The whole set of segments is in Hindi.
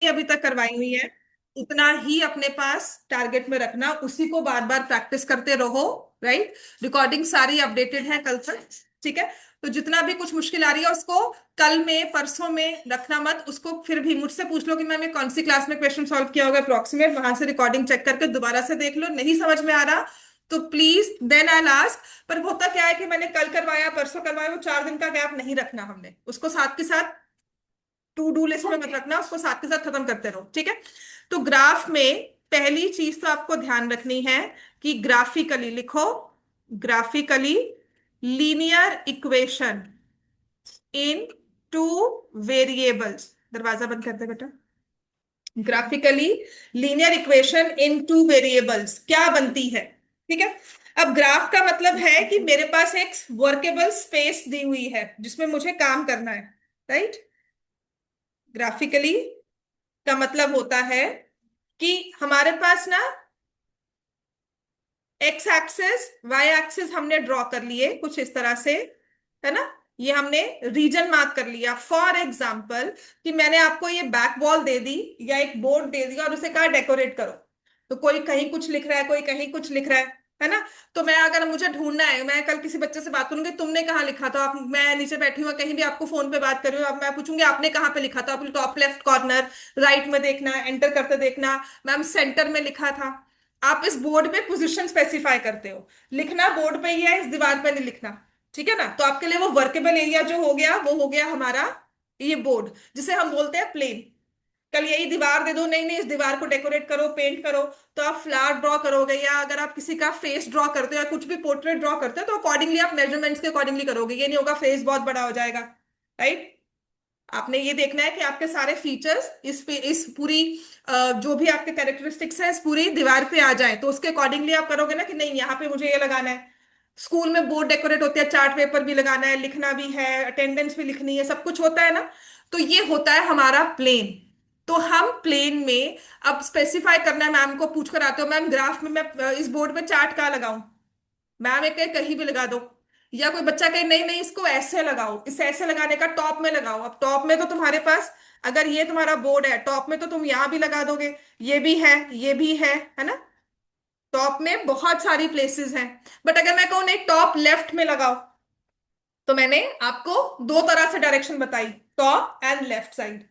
अभी तक करवाई हुई है उतना ही अपने पास टारगेट में रखना, उसी को बार बार प्रैक्टिस करते रहो। राइट। रिकॉर्डिंग सारी अपडेटेड है कल तक। ठीक है। तो जितना भी कुछ मुश्किल आ रही है उसको कल में परसों में रखना मत, उसको फिर भी मुझसे पूछ लो कि मैम ये कौन सी क्लास में क्वेश्चन सॉल्व किया होगा अप्रोक्सीमेट, वहां से रिकॉर्डिंग चेक करके दोबारा से देख लो। नहीं समझ में आ रहा तो प्लीज देन आई आस्क। पर होता क्या है कि मैंने कल करवाया परसों करवाया, वो 4 दिन का गैप नहीं रखना हमने, उसको साथ के साथ टू डू लिस्ट में मत रखना, उसको साथ के साथ खत्म करते रहो। ठीक है। तो ग्राफ में पहली चीज तो आपको ध्यान रखनी है कि ग्राफिकली लिखो, graphically linear equation in two variables. दरवाजा बंद कर दे बेटा। Graphically linear equation in two variables क्या बनती है? ठीक है। अब ग्राफ का मतलब है कि मेरे पास एक वर्केबल स्पेस दी हुई है जिसमें मुझे काम करना है। राइट। ग्राफिकली का मतलब होता है कि हमारे पास ना एक्स एक्सेस वाई एक्सेस हमने ड्रॉ कर लिए कुछ इस तरह से, है ना। ये हमने रीजन मार्क कर लिया। फॉर एग्जाम्पल कि मैंने आपको ये बैक वॉल दे दी या एक बोर्ड दे दिया और उसे कहा डेकोरेट करो, तो कोई कहीं कुछ लिख रहा है कोई कहीं कुछ लिख रहा है ना। तो मैं अगर मुझे ढूंढना है, मैं कल किसी बच्चे से बात करूंगी, तुमने कहाँ लिखा था, आप मैं नीचे बैठी हूँ कहीं भी आपको फोन पे बात कर रही हूँ, अब मैं पूछूंगी आपने कहाँ पे लिखा था, आप टॉप लेफ्ट कॉर्नर राइट में देखना, एंटर करते देखना मैम सेंटर में लिखा था। आप इस बोर्ड पे पोजीशन स्पेसिफाई करते हो, लिखना बोर्ड पे ही है, इस दीवार पे नहीं लिखना। ठीक है ना। तो आपके लिए वो वर्केबल एरिया जो हो गया वो हो गया हमारा ये बोर्ड, जिसे हम बोलते हैं प्लेन। कल यही दीवार दे दो, नहीं नहीं इस दीवार को डेकोरेट करो पेंट करो, तो आप फ्लावर ड्रॉ करोगे, या अगर आप किसी का फेस ड्रॉ करते हो या कुछ भी पोर्ट्रेट ड्रॉ करते हो तो अकॉर्डिंगली आप मेजरमेंट्स के अकॉर्डिंगली करोगे, ये नहीं होगा फेस बहुत बड़ा हो जाएगा। राइट। आपने ये देखना है कि आपके सारे फीचर्स इस पे इस पूरी जो भी आपके कैरेक्टरिस्टिक्स है इस पूरी दीवार पे आ जाए, तो उसके अकॉर्डिंगली आप करोगे ना कि नहीं यहाँ पे मुझे ये लगाना है। स्कूल में बोर्ड डेकोरेट होते हैं, चार्ट पेपर भी लगाना है, लिखना भी है, अटेंडेंस भी लिखनी है, सब कुछ होता है ना। तो ये होता है हमारा प्लेन। तो हम प्लेन में अब स्पेसिफाई करना है, मैम को पूछ कर आते हो मैम ग्राफ में मैं इस बोर्ड में चार्ट कहाँ लगाऊं, मैम एक कहीं भी लगा दो। या कोई बच्चा कहे नहीं नहीं इसको ऐसे लगाओ, इसे ऐसे लगाने का टॉप में लगाओ, अब टॉप में तो तुम्हारे पास अगर ये तुम्हारा बोर्ड है टॉप में तो तुम यहां भी लगा दोगे, ये भी है ये भी है ना। टॉप में बहुत सारी प्लेसेस हैं। बट अगर मैं कहूँ नहीं टॉप लेफ्ट में लगाओ, तो मैंने आपको दो तरह से डायरेक्शन बताई, टॉप एंड लेफ्ट साइड।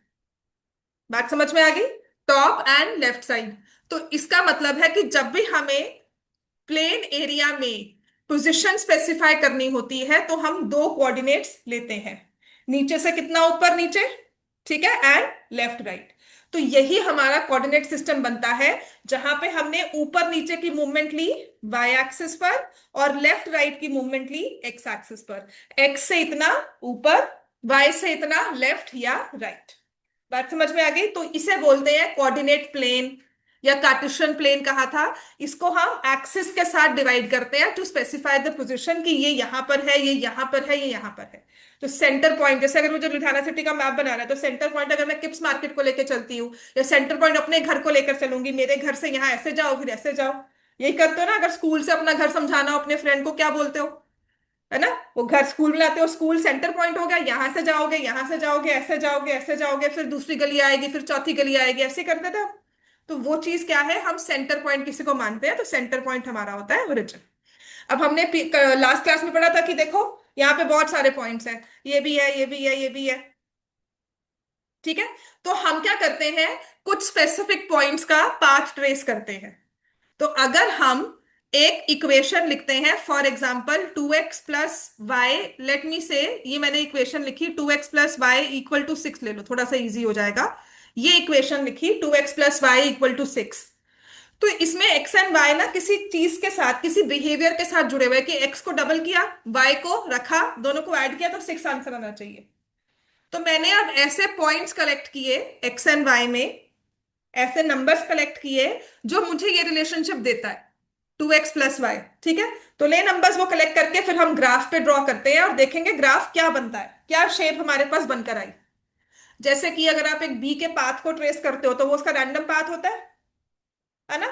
बात समझ में आ गई? Top and left side. तो इसका मतलब है कि जब भी हमें प्लेन एरिया में पोजीशन स्पेसिफाई करनी होती है तो हम दो कोऑर्डिनेट्स लेते हैं, नीचे से कितना ऊपर नीचे, ठीक है, एंड लेफ्ट राइट। तो यही हमारा कोऑर्डिनेट सिस्टम बनता है, जहां पे हमने ऊपर नीचे की मूवमेंट ली वाई एक्सिस पर और लेफ्ट राइट की मूवमेंट ली एक्स एक्सिस पर। एक्स से इतना ऊपर, वाई से इतना लेफ्ट या राइट। बात समझ में आ गई? तो इसे बोलते हैं कोऑर्डिनेट प्लेन या कार्टेशियन प्लेन कहा था। इसको हम एक्सिस के साथ डिवाइड करते हैं टू स्पेसिफाई द पोजीशन कि ये यहां पर है ये यहां पर है ये यहां पर है। तो सेंटर पॉइंट, जैसे अगर मुझे लुधियाना सिटी का मैप बनाना है तो सेंटर पॉइंट अगर मैं किप्स मार्केट को लेकर चलती हूँ या सेंटर पॉइंट अपने घर को लेकर चलूंगी, मेरे घर से यहाँ ऐसे जाओ फिर ऐसे जाओ, यही करते हो ना। अगर स्कूल से अपना घर समझाना हो अपने फ्रेंड को क्या बोलते हो, है ना। वो घर स्कूल में आते हो, स्कूल सेंटर पॉइंट हो गया, यहां से जाओगे यहां से जाओगे ऐसे जाओगे ऐसे जाओगे, फिर दूसरी गली आएगी फिर चौथी गली आएगी, ऐसे करते थे हम। तो वो चीज क्या है, हम सेंटर पॉइंट किसी को मानते हैं, तो सेंटर पॉइंट हमारा होता है ओरिजिन। अब हमने लास्ट क्लास में पढ़ा था कि देखो यहाँ पे बहुत सारे पॉइंट्स हैं, ये भी है ये भी है ये भी है। ठीक है। तो हम क्या करते हैं, कुछ स्पेसिफिक पॉइंट्स का पाथ ट्रेस करते हैं। तो अगर हम एक इक्वेशन लिखते हैं, for example 2x + y, let me से ये मैंने इक्वेशन लिखी 2x + y = 6, ले लो थोड़ा सा इजी हो जाएगा। ये इक्वेशन लिखी 2x + y = 6। तो इसमें एक्स एंड वाई ना किसी चीज के साथ किसी बिहेवियर के साथ जुड़े हुए हैं कि एक्स को डबल किया वाई को रखा, दोनों को ऐड किया तो 6 आंसर आना चाहिए। तो मैंने अब ऐसे पॉइंट्स कलेक्ट किए एक्स एंड वाई में, ऐसे नंबर्स कलेक्ट किए जो मुझे ये रिलेशनशिप देता है 2x + y। ठीक है। तो ले नंबर्स वो कलेक्ट करके फिर हम ग्राफ पे ड्रॉ करते हैं और देखेंगे ग्राफ क्या बनता है, क्या शेप हमारे पास बनकर आई। जैसे कि अगर आप एक बी के पाथ को ट्रेस करते हो तो वो उसका रैंडम पाथ होता है ना।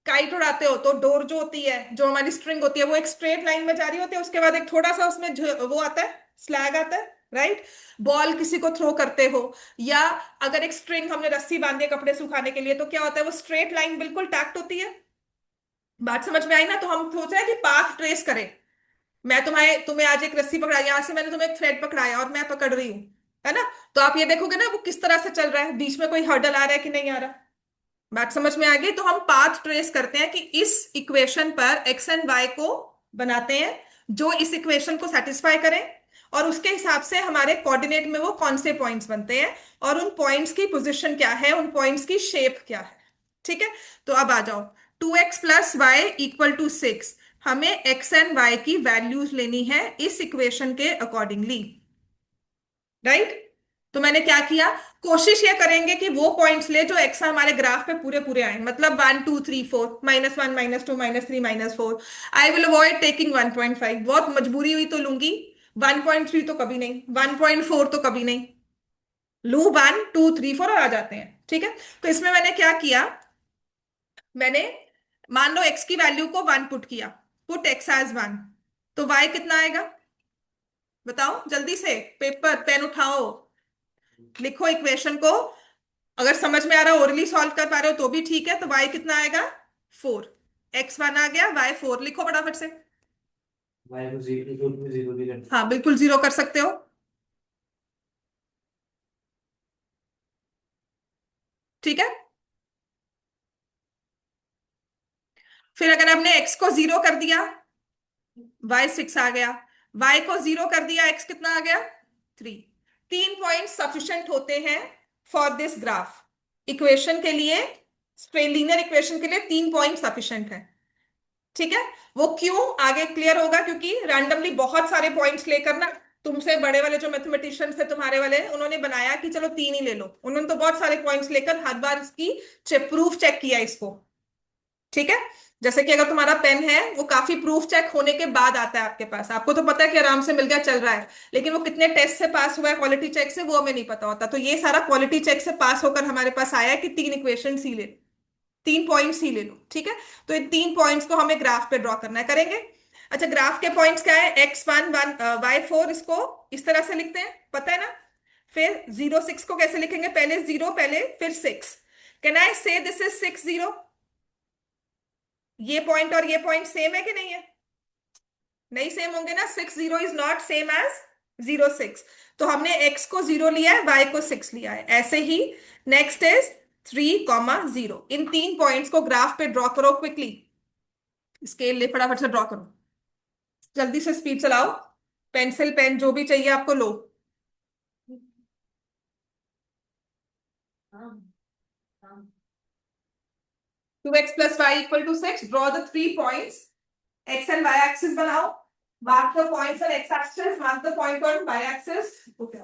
काइट उड़ाते हो तो डोर जो होती है, जो हमारी स्ट्रिंग होती है, वो एक स्ट्रेट लाइन में जा रही होती है, उसके बाद एक थोड़ा सा उसमें वो आता है, स्लैग आता है, राइट। बॉल किसी को थ्रो करते हो, या अगर एक स्ट्रिंग हमने रस्सी बांधी है कपड़े सुखाने के लिए, तो क्या होता है, वो स्ट्रेट लाइन बिल्कुल टैक्ट होती है। बात समझ में आई ना? तो हम सोच रहे हैं कि पाथ ट्रेस करें। मैं तुम्हें आज एक रस्सी पकड़ा, यहां से मैंने तुम्हें एक थ्रेड पकड़ाया और मैं पकड़ रही हूं, है ना? तो आप ये देखोगे ना वो किस तरह से चल रहा है, बीच में कोई हर्डल आ रहा है कि नहीं आ रहा। बात समझ में आ गई? तो हम पाथ ट्रेस करते हैं कि इस इक्वेशन पर एक्स एंड वाई को बनाते हैं जो इस इक्वेशन को सेटिस्फाई करें, और उसके हिसाब से हमारे कोऑर्डिनेट में वो कौन से पॉइंट्स बनते हैं, और उन पॉइंट्स की पोजीशन क्या है, उन पॉइंट्स की शेप क्या है। ठीक है? तो अब आ जाओ, 2x + y = 6। हमें एक्स एंड वाई की वैल्यूज लेनी है इस इक्वेशन के अकॉर्डिंगली, राइट। तो मैंने क्या किया, कोशिश ये करेंगे कि वो पॉइंट्स ले जो एक्स हमारे ग्राफ पे पूरे पूरे आए, मतलब 1 2 3 4, -1 -2 -3 -4। आई विल अवॉइड टेकिंग 1.5, बहुत मजबूरी हुई तो लूंगी। 1.3 तो कभी नहीं, 1.4 तो कभी नहीं। लू 1 2 3 4 और आ जाते हैं, ठीक है। तो इसमें मैंने क्या किया, मैंने मान लो एक्स की वैल्यू को 1 पुट किया, पुट एक्स एज 1, तो वाई कितना आएगा, बताओ जल्दी से, पेपर पेन उठाओ, लिखो इक्वेशन को। अगर समझ में आ रहा है, ओरली सॉल्व कर पा रहे हो तो भी ठीक है। तो y कितना आएगा, 4। x1 आ गया, y 4 लिखो फटाफट से। y को जीरो जीरो भी कर, हाँ बिल्कुल जीरो कर सकते हो। ठीक है। फिर अगर आपने x को जीरो कर दिया, y 6 आ गया। y को जीरो कर दिया, x कितना आ गया, 3। 3 पॉइंट सफिशिएंट होते हैं फॉर दिस ग्राफ, इक्वेशन के लिए, लीनियर इक्वेशन के लिए 3 पॉइंट सफिशिएंट है। ठीक है। वो क्यों आगे क्लियर होगा, क्योंकि रैंडमली बहुत सारे पॉइंट्स लेकर ना, तुमसे बड़े वाले जो मैथमेटिशियंस थे तुम्हारे वाले, उन्होंने बनाया कि चलो 3 ही ले लो, उन्होंने तो बहुत सारे पॉइंट्स लेकर हर बार इसकी प्रूफ चेक किया इसको। ठीक है। जैसे कि अगर तुम्हारा पेन है, वो काफी प्रूफ चेक होने के बाद आता है आपके पास, आपको तो पता है कि आराम से मिल गया, चल रहा है, लेकिन वो कितने टेस्ट से पास हुआ है, क्वालिटी चेक से, वो हमें नहीं पता होता। तो ये सारा क्वालिटी चेक से पास होकर हमारे पास आया है कि 3 इक्वेशन ही ले, 3 पॉइंट्स ही ले लो। ठीक है। तो इन 3 पॉइंट्स को हमें ग्राफ पे ड्रॉ करना है, करेंगे। अच्छा, ग्राफ के पॉइंट्स क्या है, x1 1 y 4, इसको इस तरह से लिखते हैं, पता है ना। फिर 0 6 को कैसे लिखेंगे, पहले 0, पहले फिर 6। कैन आई से दिस इज 6 0? ये पॉइंट और ये पॉइंट सेम है कि नहीं है? नहीं सेम होंगे ना, 6 0 इज नॉट सेम एज 0 6। तो हमने x को 0 लिया है, y को 6 लिया है, ऐसे ही नेक्स्ट इज 3 0। इन 3 पॉइंट्स को ग्राफ पे ड्रॉ करो क्विकली, स्केल ले फटाफट से ड्रॉ करो, जल्दी से स्पीड चलाओ, पेंसिल पेन जो भी चाहिए आपको लो। 2x + y = 6, draw the 3 points, x and Y axis बनाओ, mark the points on x axis, mark the point on y axis. Okay.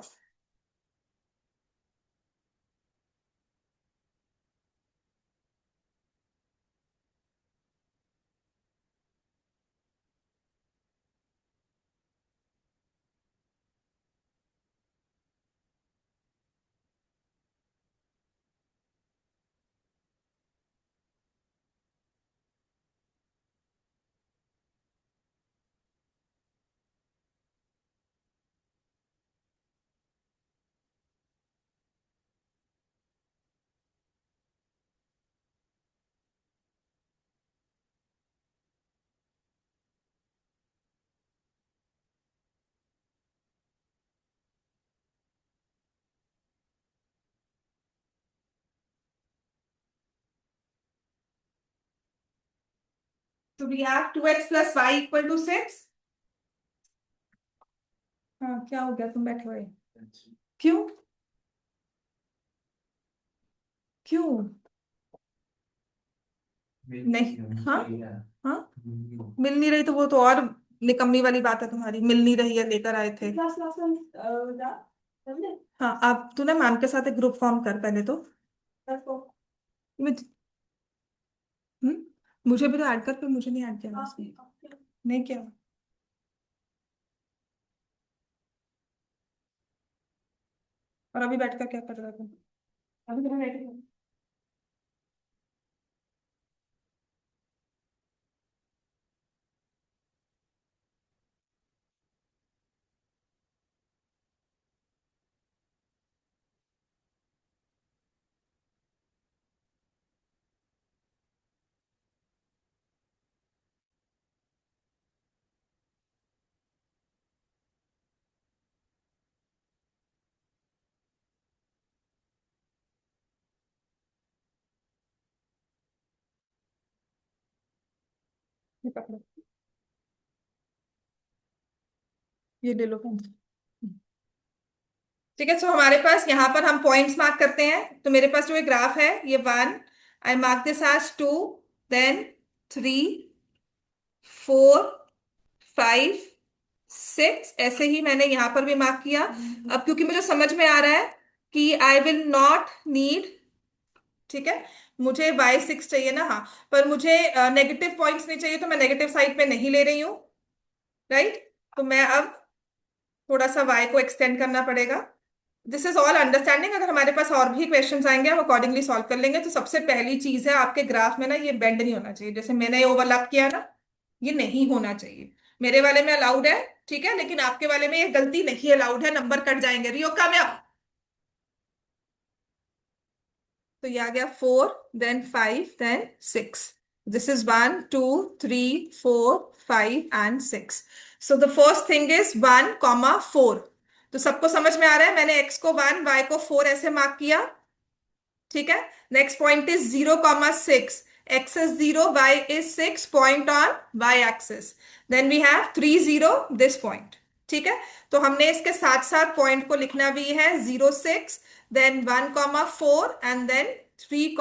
तो वी हैव 2x + y = 6। हाँ क्या हो गया, तुम बैठे हुए, क्यों, क्यों नहीं? हाँ, हाँ, मिल नहीं रही तो वो तो और निकम्मी वाली बात है तुम्हारी, मिल नहीं रही है, लेकर आए थे। हाँ, अब तू ना मैम के साथ एक ग्रुप फॉर्म कर पहले तो। मुझ- हम्म, मुझे भी तो ऐड कर, पर मुझे नहीं ऐड किया उसने। नहीं किया। और अभी बैठ कर क्या कर रहा था? अभी तो मैं बैठी हूँ। ये पकड़ो, ये ले लो पेन। ठीक है, सो हमारे पास यहाँ पर हम पॉइंट्स मार्क करते हैं। तो मेरे पास जो ये ग्राफ है, ये 1, I mark this as 2, then 3, 4, 5, 6, ऐसे ही मैंने यहाँ पर भी मार्क किया। अब क्योंकि मुझे समझ में आ रहा है कि आई विल नॉट नीड, ठीक है, मुझे y6 चाहिए ना, हाँ, पर मुझे नेगेटिव पॉइंट्स नहीं चाहिए, तो मैं नेगेटिव साइड पे नहीं ले रही हूँ, राइट। तो मैं अब थोड़ा सा y को एक्सटेंड करना पड़ेगा। This is all understanding. अगर हमारे पास और भी क्वेश्चंस आएंगे हम अकॉर्डिंगली सॉल्व कर लेंगे। तो सबसे पहली चीज है, आपके ग्राफ में ना ये बेंड नहीं होना चाहिए, जैसे मैंने ओवरलैप किया ना, ये नहीं होना चाहिए। मेरे वाले में अलाउड है, ठीक है, लेकिन आपके वाले में ये गलती नहीं अलाउड है, नंबर कट जाएंगे। रियो कामयाब। तो ये आ गया 4, then 5, then 6। This is 1, 2, 3, 4, 5 and 6। So the first thing is 1, 4। तो सबको समझ में आ रहा है, मैंने x को 1, y को 4 ऐसे मार्क किया, ठीक है। Next point is 0, 6। x is 0, y is 6, point on y axis. Then we have 3, 0, this point, ठीक है। तो हमने इसके साथ साथ पॉइंट को लिखना भी है, 0, 6, देन 1, 4 एंड देन 3,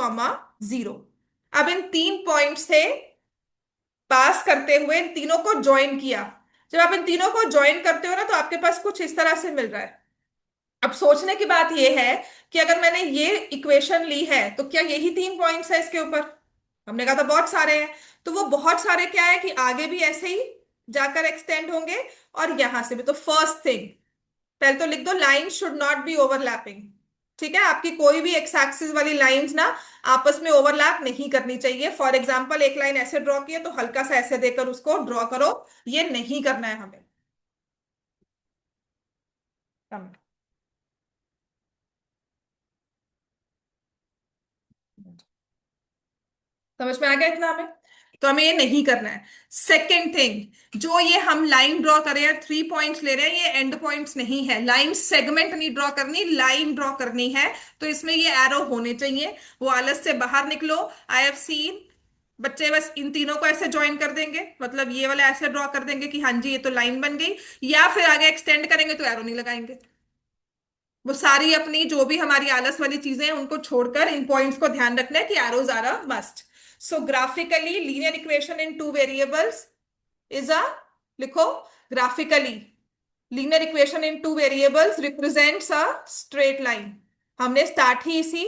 0। अब इन तीन पॉइंट से पास करते हुए इन तीनों को ज्वाइन किया। जब आप इन तीनों को ज्वाइन करते हो ना, तो आपके पास कुछ इस तरह से मिल रहा है। अब सोचने की बात यह है कि अगर मैंने ये इक्वेशन ली है, तो क्या यही तीन पॉइंट्स है इसके ऊपर? हमने कहा था बहुत सारे हैं। तो वो बहुत सारे क्या है कि आगे भी ऐसे ही जाकर एक्सटेंड होंगे, और यहां से भी। तो फर्स्ट थिंग, पहले तो लिख दो, line should not be overlapping. ठीक है, आपकी कोई भी एक्स एक्सिस वाली लाइंस ना आपस में ओवरलैप नहीं करनी चाहिए। फॉर एग्जांपल, एक लाइन ऐसे ड्रॉ की है तो हल्का सा ऐसे देकर उसको ड्रॉ करो, ये नहीं करना है हमें। समझ में आ गया इतना हमें? तो हमें ये नहीं करना है। सेकेंड थिंग, जो ये हम लाइन ड्रॉ कर रहे हैं, 3 पॉइंट्स ले रहे हैं, ये एंड पॉइंट्स नहीं है। लाइन सेगमेंट नहीं ड्रॉ करनी, लाइन ड्रॉ करनी है। तो इसमें ये एरो होने चाहिए। वो आलस से बाहर निकलो। आई हैव सीन बच्चे बस इन तीनों को ऐसे ज्वाइन कर देंगे, मतलब ये वाला ऐसे ड्रॉ कर देंगे कि हाँ जी ये तो लाइन बन गई, या फिर आगे एक्सटेंड करेंगे तो एरो नहीं लगाएंगे। वो सारी अपनी जो भी हमारी आलस वाली चीजें हैं उनको छोड़कर इन पॉइंट्स को ध्यान रखना है कि arrows are a must. So graphically linear equation in two variables is a, लिखो, graphically linear equation in two variables represents a straight line. हमने स्टार्ट ही इसी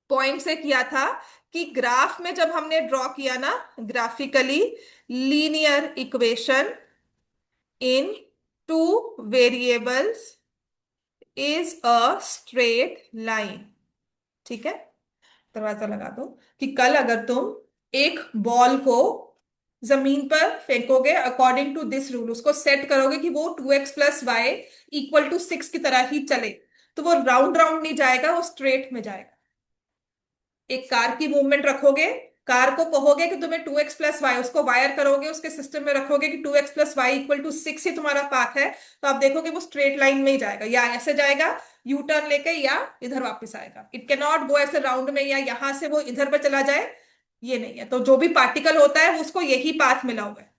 पॉइंट से किया था कि ग्राफ में जब हमने ड्रॉ किया ना, graphically linear equation in two variables is a straight line. ठीक है, दरवाजा लगा दो। कि कल अगर तुम एक बॉल को जमीन पर फेंकोगे, अकॉर्डिंग टू दिस रूल उसको सेट करोगे कि वो 2x + y = 6 की तरह ही चले, तो वो राउंड राउंड नहीं जाएगा, वो स्ट्रेट में जाएगा। एक कार की मूवमेंट रखोगे, कार को कहोगे कि तुम्हें 2x + y, उसको वायर करोगे, उसके सिस्टम में रखोगे कि 2x + y = 6 ही तुम्हारा पाथ है, तो आप देखोगे वो स्ट्रेट लाइन में ही जाएगा, या ऐसे जाएगा यू टर्न लेके, या इधर वापस आएगा। इट कैन नॉट गो ऐसे राउंड में, या यहां से वो इधर पर चला जाए, ये नहीं है। तो जो भी पार्टिकल होता है उसको यही पाथ मिला हुआ है,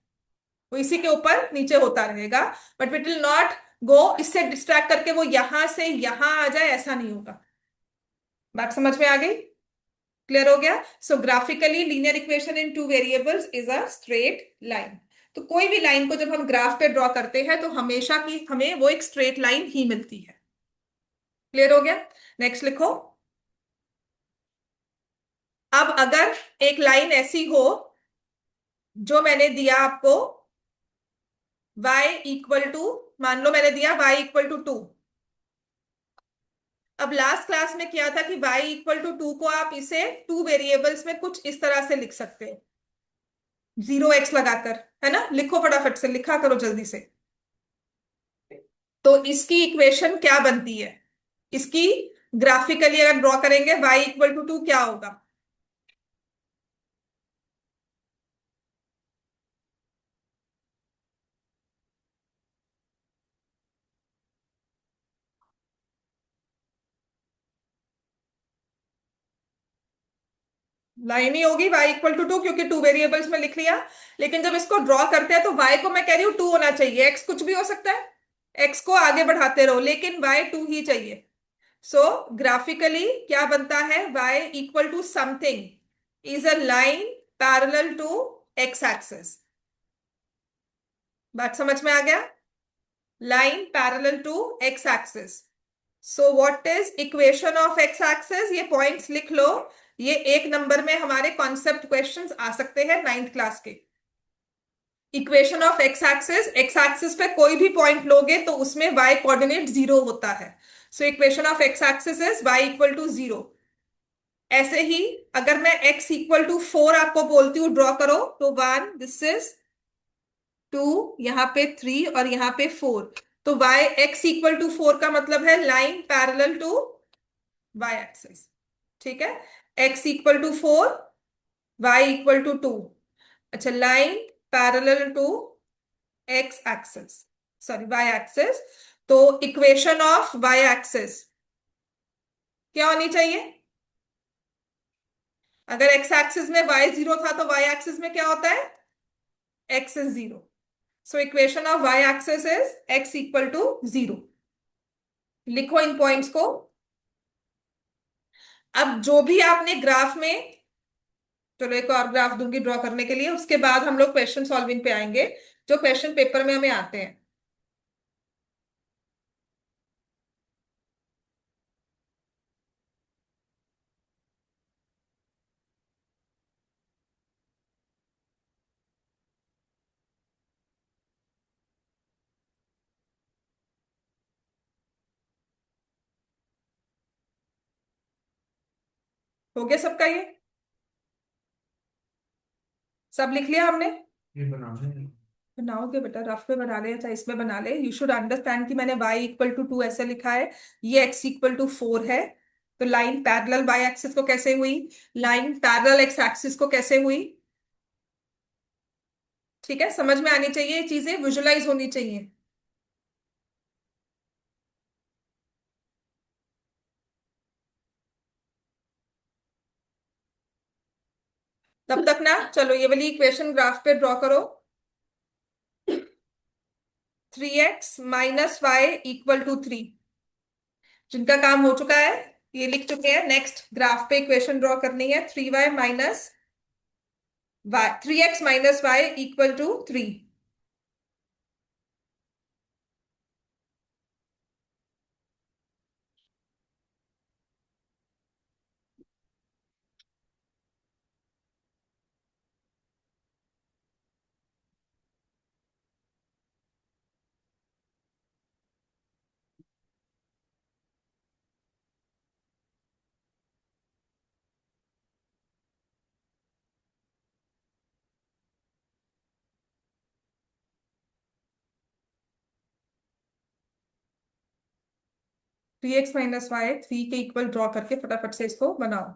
वो इसी के ऊपर नीचे होता रहेगा। But it will not go इससे डिस्ट्रैक्ट करके वो यहां से यहां आ जाए, ऐसा नहीं होगा। बात समझ में आ गई? क्लियर हो गया? So graphically linear equation in two variables is a straight line. तो कोई भी लाइन को जब हम ग्राफ पे ड्रॉ करते हैं तो हमेशा की हमें वो एक स्ट्रेट लाइन ही मिलती है। क्लियर हो गया? नेक्स्ट लिखो। अब अगर एक लाइन ऐसी हो, जो मैंने दिया आपको y = मान लो मैंने दिया y = 2। अब लास्ट क्लास में क्या था कि y = 2 को आप इसे टू वेरिएबल्स में कुछ इस तरह से लिख सकते हैं, 0x लगाकर, है ना। लिखो फटाफट से, लिखा करो जल्दी से। तो इसकी इक्वेशन क्या बनती है? इसकी ग्राफिकली अगर ड्रॉ करेंगे, y = 2 क्या होगा? लाइन ही होगी y इक्वल टू 2, क्योंकि 2 वेरिएबल्स में लिख लिया। लेकिन जब इसको ड्रॉ करते हैं तो y को मैं कह रही हूँ 2 होना चाहिए, x कुछ भी हो सकता है, x को आगे बढ़ाते रहो लेकिन y 2 ही चाहिए। सो ग्राफिकली क्या बनता है, y equal to something is a line parallel to x axis. बात समझ में आ गया? Line parallel to x axis. So what is equation of x axis, ये पॉइंट्स लिख लो। ये एक नंबर में हमारे कॉन्सेप्ट क्वेश्चंस आ सकते हैं नाइन्थ क्लास के। इक्वेशन ऑफ एक्स एक्सिस पे कोई भी पॉइंट लोगे तो उसमें y कोऑर्डिनेट 0 होता है। So equation of X axis is y equal to 0। ऐसे ही अगर मैं x इक्वल टू 4 आपको बोलती हूँ ड्रॉ करो, तो 1, दिस इज 2, यहाँ पे 3 और यहाँ पे 4। तो y x इक्वल टू 4 का मतलब है line parallel to y axis. ठीक है, x equal to 4, y equal to 2। अच्छा, line parallel to x axis, sorry y axis. तो इक्वेशन ऑफ y एक्सिस क्या होनी चाहिए? अगर x एक्सिस में y 0 था तो y एक्सिस में क्या होता है? x is 0। So equation of y axis is x equal to 0। लिखो इन पॉइंट्स को। अब जो भी आपने ग्राफ में, चलो एक और ग्राफ दूंगी ड्रॉ करने के लिए, उसके बाद हम लोग क्वेश्चन सॉल्विंग पे आएंगे जो क्वेश्चन पेपर में हमें आते हैं। हो गया सबका ये? सब लिख लिया हमने? ये बनाना है। बनाओगे बेटा, रफ पे बना ले, चाहे इसमें बना ले। यू शुड अंडरस्टैंड कि मैंने y इक्वल टू 2 ऐसे लिखा है, ये x इक्वल टू 4 है। तो लाइन पैरेलल y एक्सिस को कैसे हुई, लाइन पैरेलल x एक्सिस को कैसे हुई? ठीक है, समझ में आनी चाहिए, ये चीजें विजुलाइज होनी चाहिए। तब तक ना चलो ये वाली इक्वेशन ग्राफ पे ड्रॉ करो। 3x - y इक्वल टू 3, जिनका काम हो चुका है ये लिख चुके हैं। नेक्स्ट ग्राफ पे इक्वेशन ड्रॉ करनी है, 3x - y equal to 3। 3x - y 3 के इक्वल ड्रॉ करके फटाफट से इसको बनाओ।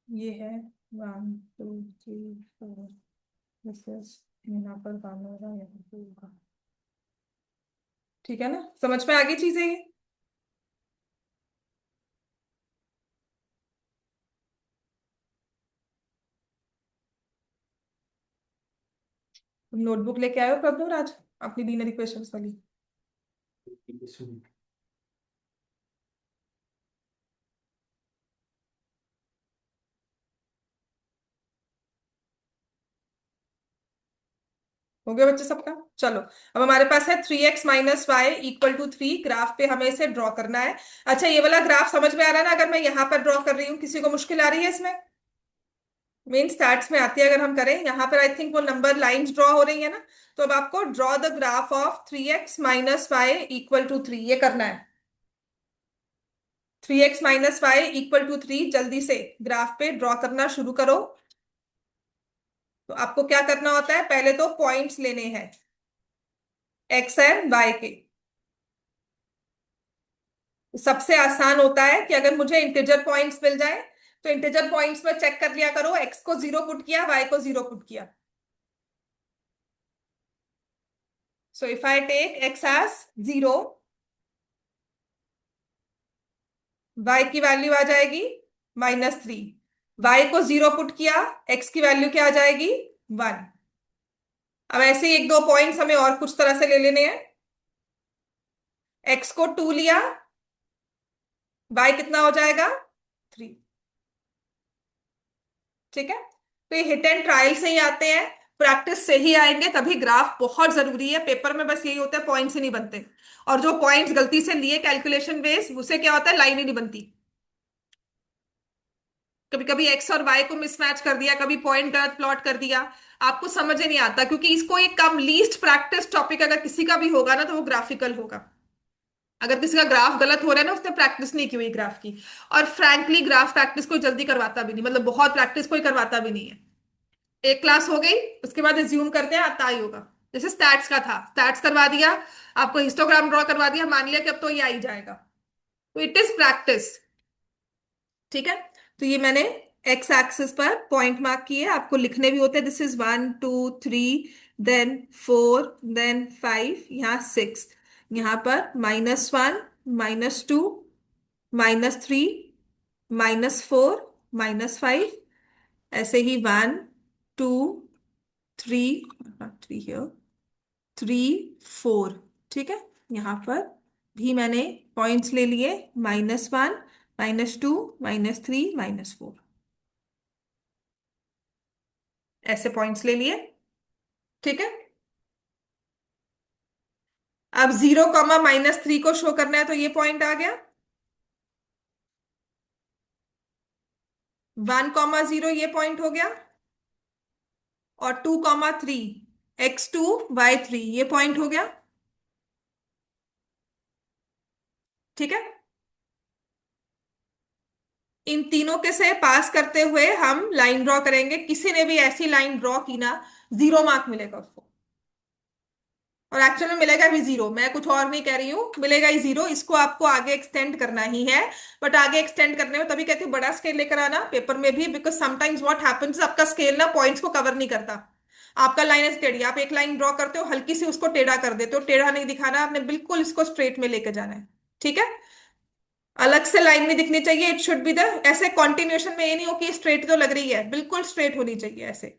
ये है 1 2 3 4, दिस इज, यहाँ पर 1 होगा, यहाँ पे होगा। ठीक है ना, समझ में आ गई चीजें ये? तुम नोटबुक लेके आए हो प्रभु आज, अपनी लीनियर इक्वेशंस वाली? हो गया बच्चे सबका? चलो, अब हमारे पास है 3x - y equal to 3। Graph पे हमें इसे ड्रॉ करना है। अच्छा, ये वाला ग्राफ समझ में आ रहा है ना? अगर मैं यहाँ पर ड्रॉ कर रही हूँ, किसी को मुश्किल आ रही है इसमें? मेन स्टैट्स में आती है। अगर हम करें यहाँ पर, आई थिंक वो नंबर लाइंस ड्रॉ हो रही है ना। तो अब आपको draw the graph of 3x - y equal to 3 ये करना है। 3x - y इक्वल टू 3, जल्दी से ग्राफ पे ड्रॉ करना शुरू करो। तो आपको क्या करना होता है, पहले तो पॉइंट्स लेने हैं एक्स एंड वाई के। सबसे आसान होता है कि अगर मुझे इंटीजर पॉइंट्स मिल जाए तो इंटीजर पॉइंट्स में चेक कर लिया करो, एक्स को 0 पुट किया, वाई को 0 पुट किया। So if I take X as 0, Y की वैल्यू आ जाएगी -3। वाई को 0 पुट किया, एक्स की वैल्यू क्या आ जाएगी 1। अब ऐसे ही एक दो पॉइंट्स हमें और कुछ तरह से ले लेने हैं। एक्स को 2 लिया, वाई कितना हो जाएगा 3। ठीक है, तो ये हिट एंड ट्रायल से ही आते हैं, प्रैक्टिस से ही आएंगे। तभी ग्राफ बहुत जरूरी है, पेपर में बस यही होता है पॉइंट्स ही नहीं बनते, और जो पॉइंट्स गलती से लिए कैलकुलेशन बेस, उसे क्या होता है लाइन ही नहीं बनती। कभी कभी एक्स और वाई को मिसमैच कर दिया, कभी पॉइंट गलत प्लॉट कर दिया, आपको समझ ही नहीं आता, क्योंकि इसको एक कम लीस्ट प्रैक्टिस टॉपिक अगर किसी का भी होगा ना, तो वो ग्राफिकल होगा। अगर किसी का ग्राफ गलत हो रहा है ना, उसने प्रैक्टिस नहीं की हुई ग्राफ की। और फ्रैंकली ग्राफ प्रैक्टिस कोई जल्दी करवाता भी नहीं, मतलब बहुत प्रैक्टिस कोई करवाता भी नहीं है। एक क्लास हो गई, उसके बाद एज्यूम करते हैं आता ही होगा। जैसे स्टैट्स का था, स्टैट्स करवा दिया, आपको हिस्टोग्राम ड्रॉ करवा दिया, मान लिया कि अब तो ये आ ही जाएगा। तो इट इज प्रैक्टिस। ठीक है, तो ये मैंने एक्स एक्सिस पर पॉइंट मार्क किए, आपको लिखने भी होते हैं। दिस इज 1 2 3, देन 4, देन 5, यहाँ 6, यहाँ पर -1, -2, -3, -4, -5, ऐसे ही 1 2 3, 3 हियर, 3 4। ठीक है, यहाँ पर भी मैंने पॉइंट्स ले लिए, -1, -2, -3, -4, ऐसे पॉइंट्स ले लिए। ठीक है, अब 0, -3 को शो करना है, तो ये पॉइंट आ गया। 1, 0 ये पॉइंट हो गया, और 2, 3, x2 y3 ये पॉइंट हो गया। ठीक है, इन तीनों के से पास करते हुए हम लाइन ड्रॉ करेंगे। किसी ने भी ऐसी लाइन ड्रॉ की ना, 0 मार्क मिलेगा उसको। और एक्चुअल में मिलेगा भी 0, मैं कुछ और नहीं कह रही हूँ, मिलेगा ही 0। इसको आपको आगे एक्सटेंड करना ही है। बट आगे एक्सटेंड करने में तभी कहती हूँ बड़ा स्केल लेकर आना पेपर में भी, बिकॉज समटाइम्स व्हाट हैपेंस, आपका स्केल ना पॉइंट्स को कवर नहीं करता। आपका लाइन है टेढ़ी, आप एक लाइन ड्रॉ करते हो, हल्की सी उसको टेढ़ा कर देते हो, टेढ़ा नहीं दिखाना आपने, बिल्कुल इसको स्ट्रेट में लेके जाना है। ठीक है, अलग से लाइन नहीं दिखनी चाहिए, इट शुड बी द ऐसे कॉन्टिन्यूशन में, ये नहीं हो कि स्ट्रेट तो लग रही है, बिल्कुल स्ट्रेट होनी चाहिए ऐसे।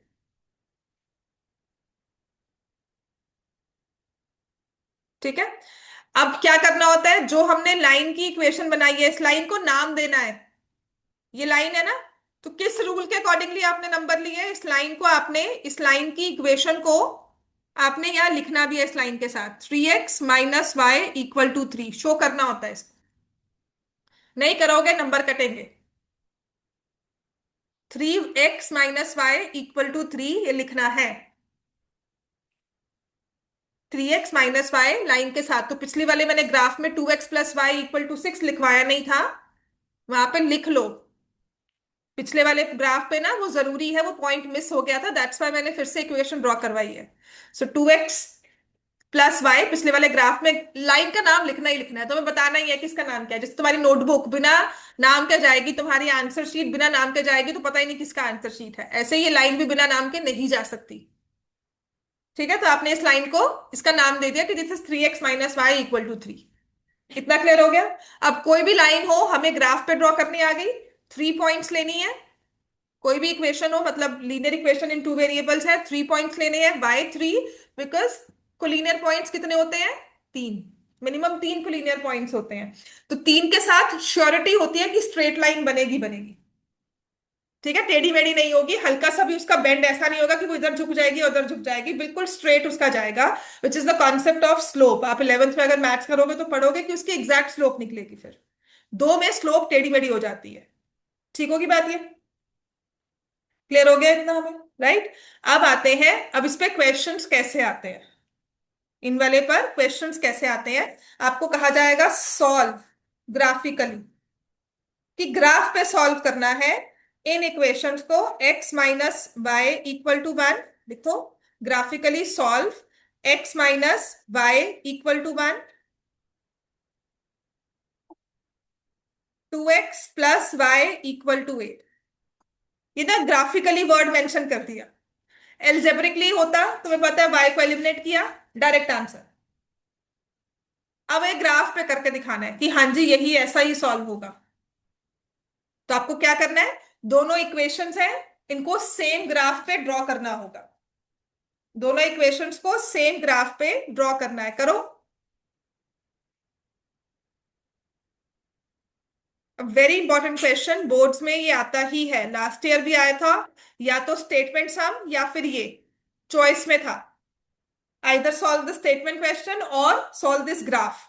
ठीक है, अब क्या करना होता है, जो हमने लाइन की इक्वेशन बनाई है, इस लाइन को नाम देना है। ये लाइन है ना, तो किस रूल के अकॉर्डिंगली आपने नंबर लिए इस लाइन को, आपने इस लाइन की इक्वेशन को आपने यहां लिखना भी है इस लाइन के साथ, 3x - y = 3 शो करना होता है इसको। नहीं करोगे नंबर कटेंगे। 3x - y = 3 ये लिखना है। 3x - y लाइन के साथ, तो पिछली वाले मैंने ग्राफ में 2x + y = 6 लिखवाया नहीं था, वहां पे लिख लो। पिछले वाले ग्राफ पे ना वो जरूरी है, वो पॉइंट मिस हो गया था, दैट्स वाई मैंने फिर से इक्वेशन ड्रॉ करवाई है। सो 2x + y, पिछले वाले ग्राफ में लाइन का नाम लिखना ही लिखना है, तुम्हें बताना ही है कि इसका नाम क्या है। जैसे तुम्हारी नोटबुक बिना नाम के जाएगी, तुम्हारी आंसर शीट बिना नाम के जाएगी, तो पता ही नहीं किसका आंसर शीट है, ऐसे ही ये लाइन भी बिना नाम के नहीं जा सकती। ठीक है, तो आपने इस लाइन को इसका नाम दे दिया कि दिस इज 3x - y = 3। कितना क्लियर हो गया। अब कोई भी लाइन हो हमें ग्राफ पे ड्रॉ करनी आ गई, 3 पॉइंट्स लेनी है। कोई भी इक्वेशन हो, मतलब लीनियर इक्वेशन इन 2 वेरिएबल्स है, 3 पॉइंट्स लेने हैं बाय 3, बिकॉज कोलिनियर पॉइंट्स कितने होते हैं 3, मिनिमम 3 कोलिनियर पॉइंट्स होते हैं। तो 3 के साथ श्योरिटी होती है कि स्ट्रेट लाइन बनेगी बनेगी। ठीक है, टेढ़ी मेढ़ी नहीं होगी, हल्का सा भी उसका बेंड ऐसा नहीं होगा कि वो इधर झुक जाएगी उधर झुक जाएगी, बिल्कुल स्ट्रेट उसका जाएगा। Which is the concept of slope. आप 11th में अगर मैथ्स करोगे तो पढ़ोगे कि उसकी एग्जैक्ट स्लोप निकलेगी, फिर दो में स्लोप टेढ़ी मेढ़ी हो जाती है। ठीक होगी बात ये, क्लियर हो गया इतना हमें, राइट। अब आते हैं, अब इस पे क्वेश्चंस कैसे आते हैं, इन वाले पर क्वेश्चंस कैसे आते हैं। आपको कहा जाएगा सॉल्व ग्राफिकली, कि ग्राफ पे सॉल्व करना है इन इक्वेशंस को। x - y = 1 लिखो, graphically solve x - y = 1, 2x + y = 8। ये ना ग्राफिकली वर्ड मेंशन कर दिया। एल्जेब्रिकली होता, तुम्हें पता है, वाई को एलिमिनेट किया, डायरेक्ट आंसर। अब एक ग्राफ पे करके दिखाना है कि हाँ जी यही ऐसा ही सॉल्व होगा। तो आपको क्या करना है, दोनों इक्वेशंस हैं, इनको सेम ग्राफ पे ड्रॉ करना होगा। दोनों इक्वेशंस को सेम ग्राफ पे ड्रॉ करना है, करो। वेरी इंपॉर्टेंट क्वेश्चन, बोर्ड्स में ये आता ही है, लास्ट ईयर भी आया था। या तो स्टेटमेंट सम या फिर ये चॉइस में था, either solve the statement question और सॉल्व दिस ग्राफ।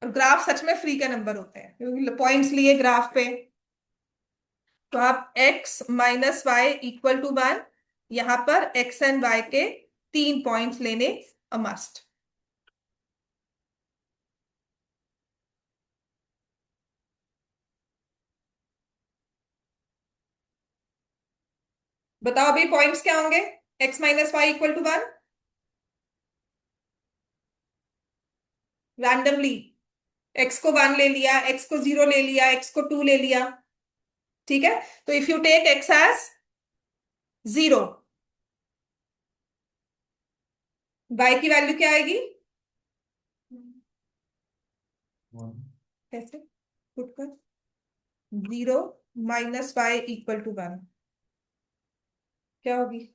और ग्राफ सच में फ्री के नंबर होते हैं क्योंकि पॉइंट्स लिए ग्राफ पे। तो आप x minus Y equal to 1, यहां पर x एंड y के 3 पॉइंट्स लेने मस्ट। बताओ अभी पॉइंट्स क्या होंगे, x minus Y equal to 1, randomly. x को 1 ले लिया, x को 0 ले लिया, x को 2 ले लिया। ठीक है, तो if you take x as 0, y की वैल्यू क्या आएगी, कैसे पुट कर, 0 माइनस वाई इक्वल टू 1 क्या होगी,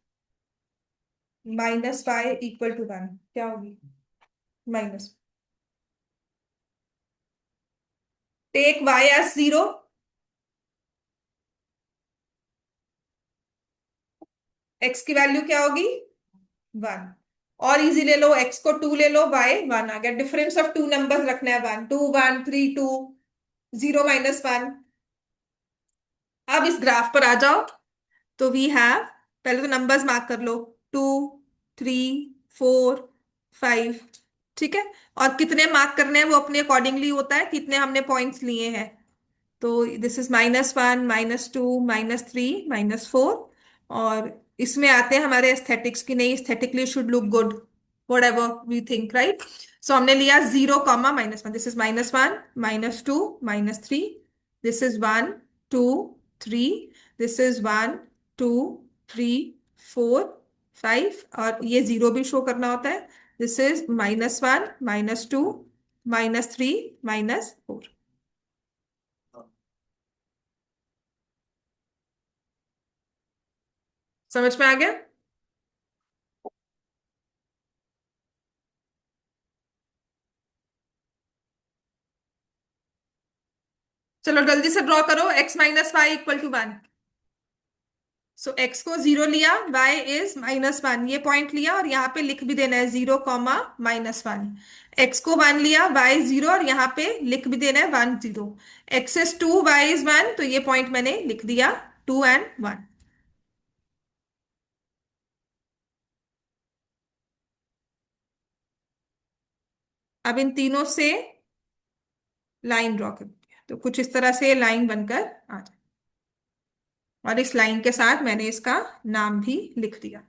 माइनस वाई इक्वल टू 1 क्या होगी, minus, take y as 0, x की वैल्यू क्या होगी 1। और इजी ले लो, x को 2 ले लो, y 1 आ गया। डिफरेंस ऑफ टू नंबर्स रखना है 1, 2 1 3 2, 0 माइनस 1। अब इस ग्राफ पर आ जाओ। तो वी हैव, पहले तो नंबर्स मार्क कर लो, 2 3 4 5। ठीक है, और कितने मार्क करने हैं वो अपने अकॉर्डिंगली होता है, कितने हमने पॉइंट्स लिए हैं। तो दिस इज -1 -2 -3 -4। और इसमें आते हैं हमारे एस्थेटिक्स की, नहीं aesthetically should look good, whatever we think, right. So हमने लिया 0 - 1, this is -1 -2 -3, this is 1 2 3, this is 1 2 3 4 5, और ये 0 भी शो करना होता है। This is -1 -2 -3 -4। समझ में आ गया। चलो जल्दी से ड्रॉ करो, x minus Y equal to 1। So x को 0 लिया, y इज -1, ये पॉइंट लिया, और यहाँ पे लिख भी देना है 0 - -1। x को 1 लिया, y 0, और यहाँ पे लिख भी देना है 1 0। x इज 2, y इज 1, तो ये पॉइंट मैंने लिख दिया 2 एंड 1। अब इन तीनों से लाइन ड्रॉ कर दिया, तो कुछ इस तरह से लाइन बनकर आ जाए, और इस लाइन के साथ मैंने इसका नाम भी लिख दिया।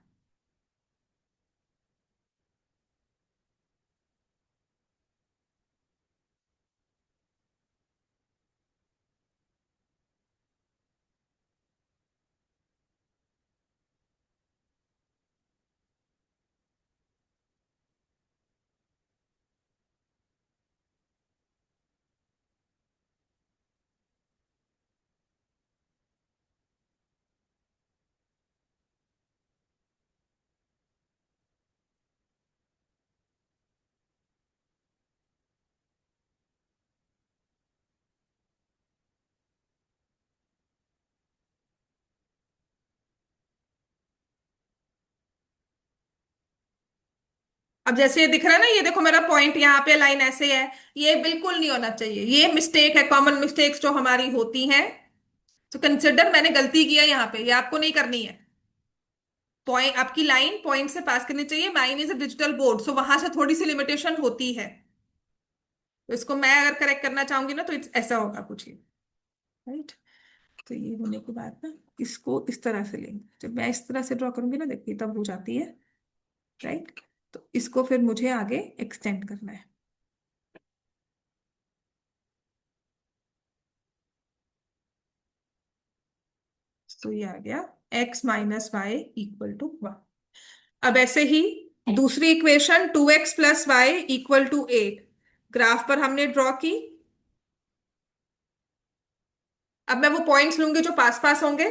अब जैसे ये दिख रहा है ना, ये देखो मेरा पॉइंट यहाँ पे, लाइन ऐसे है, ये बिल्कुल नहीं होना चाहिए, ये मिस्टेक है, कॉमन मिस्टेक्स जो हमारी होती हैं। तो कंसिडर मैंने गलती की है यहाँ पे, ये आपको नहीं करनी है। पॉइंट, आपकी लाइन पॉइंट से पास करनी चाहिए, mine is a digital board, so वहां से थोड़ी सी लिमिटेशन होती है। तो इसको मैं अगर करेक्ट करना चाहूंगी ना, तो ऐसा होगा कुछ ये, राइट। तो ये होने के बाद ना, इसको इस तरह से लेंगे, जब मैं इस तरह से ड्रॉ करूंगी ना, देखिए तब हो जाती है, राइट। तो इसको फिर मुझे आगे एक्सटेंड करना है। तो ये आ गया x minus Y equal to 1। अब ऐसे ही दूसरी equation 2x+y equal to 8 graph पर हमने ड्रॉ की। अब मैं वो पॉइंट्स लूंगी जो पास पास होंगे।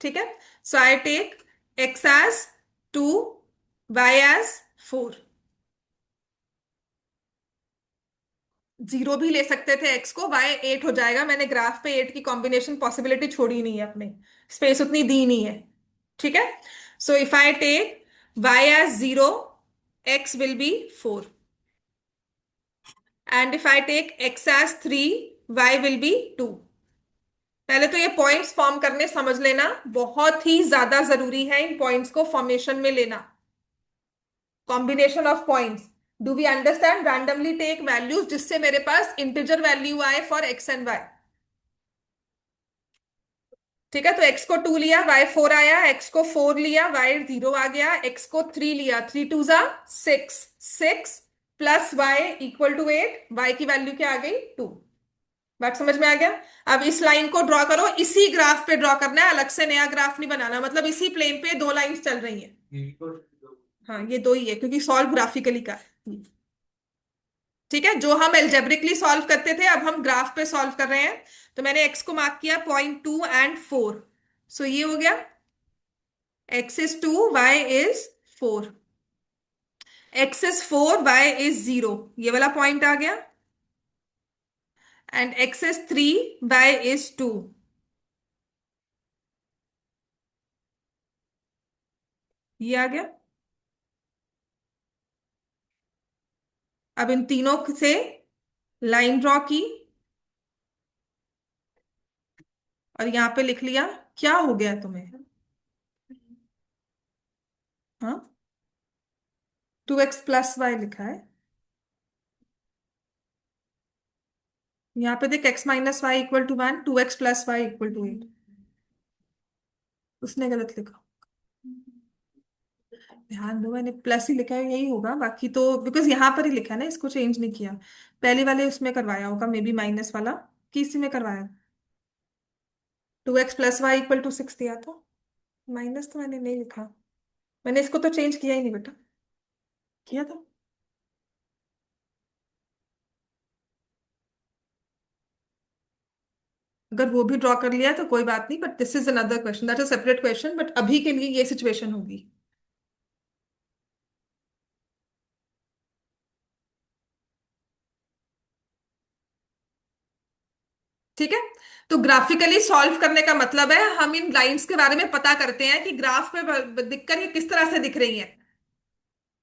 ठीक है, so I take x as 2, y as 4। Zero भी ले सकते थे x को, y 8 हो जाएगा। मैंने ग्राफ पे 8 की कॉम्बिनेशन पॉसिबिलिटी छोड़ी नहीं है, अपने स्पेस उतनी दी नहीं है। ठीक है, so if I take y as 0, x will be 4, and if I take x as 3, y will be 2। पहले तो ये पॉइंट्स फॉर्म करने समझ लेना, बहुत ही ज्यादा जरूरी है इन पॉइंट्स को फॉर्मेशन में लेना। Combination of points, do we understand? Randomly take values जिससे मेरे पास इंटीजर वैल्यू आए फॉर एक्स एंड वाई। ठीक है, तो x को 2 लिया, y 4 आया, x को 4 लिया, y 0 आ गया, x को 3 लिया, 3 2 जा 6, 6 plus y equal to 8, y की वैल्यू क्या आ गई 2। बात समझ में आ गया? अब इस लाइन को ड्रॉ करो, इसी ग्राफ पे ड्रॉ करना है, अलग से नया ग्राफ नहीं बनाना, मतलब इसी प्लेन पे दो लाइंस चल रही हैं। हाँ, ये दो ही है क्योंकि सॉल्व ग्राफिकली का है। ठीक है, जो हम एल्जेब्रिकली सॉल्व करते थे अब हम ग्राफ पे सॉल्व कर रहे हैं। तो मैंने x को मार्क किया 0.2 एंड 4। सो ये हो गया x is 2, y is 4, x is 4, y is 0, ये वाला पॉइंट आ गया, and x is 3, y is 2, ये आ गया। अब इन तीनों से लाइन ड्रॉ की और यहां पे लिख लिया। क्या हो गया तुम्हें? हाँ, 2x+y लिखा है। यहाँ पे देख x minus Y equal to 1, 2x+y equal to 8। उसने गलत लिखा, ध्यान दो, मैंने प्लस ही लिखा है, यही होगा बाकी तो, बिकॉज यहाँ पर ही लिखा है ना, इसको चेंज नहीं किया। पहले वाले उसमें करवाया होगा मे बी, माइनस वाला किसी में करवाया। 2x+y इक्वल टू 6 दिया था, माइनस तो मैंने नहीं लिखा। मैंने इसको तो चेंज किया ही नहीं बेटा, किया था। अगर वो भी ड्रॉ कर लिया तो कोई बात नहीं, but this is another question, that is separate question, but अभी के लिए ये सिचुएशन होगी। ठीक है, तो ग्राफिकली सॉल्व करने का मतलब है हम इन लाइंस के बारे में पता करते हैं कि ग्राफ पे दिखकर ये किस तरह से दिख रही हैं।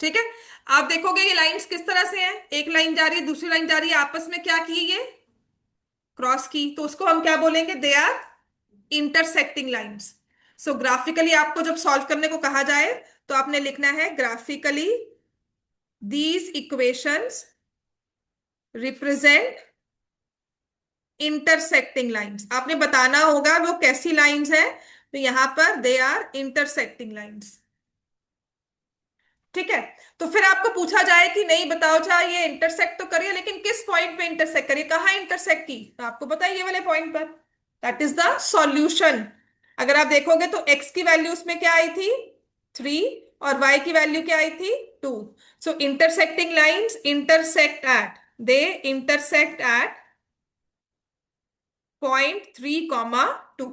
ठीक है, आप देखोगे ये लाइंस किस तरह से हैं, एक लाइन जा रही है दूसरी लाइन जा रही है, आपस में क्या की ये क्रॉस की, तो उसको हम क्या बोलेंगे? They are intersecting lines. So graphically आपको जब सॉल्व करने को कहा जाए तो आपने लिखना है graphically these equations represent intersecting lines. आपने बताना होगा वो कैसी लाइंस है, तो यहां पर दे आर इंटरसेक्टिंग लाइंस। ठीक है, तो फिर आपको पूछा जाए कि नहीं बताओ, चाहे ये इंटरसेक्ट तो करिए लेकिन किस पॉइंट पे इंटरसेक्ट करिए, कहाँ इंटरसेक्ट की, तो आपको पता है ये वाले पॉइंट पर, दैट इज द सॉल्यूशन। अगर आप देखोगे तो x की वैल्यू उसमें क्या आई थी 3, और y की वैल्यू क्या आई थी 2। So intersecting lines intersect at, they intersect at point 3, 2।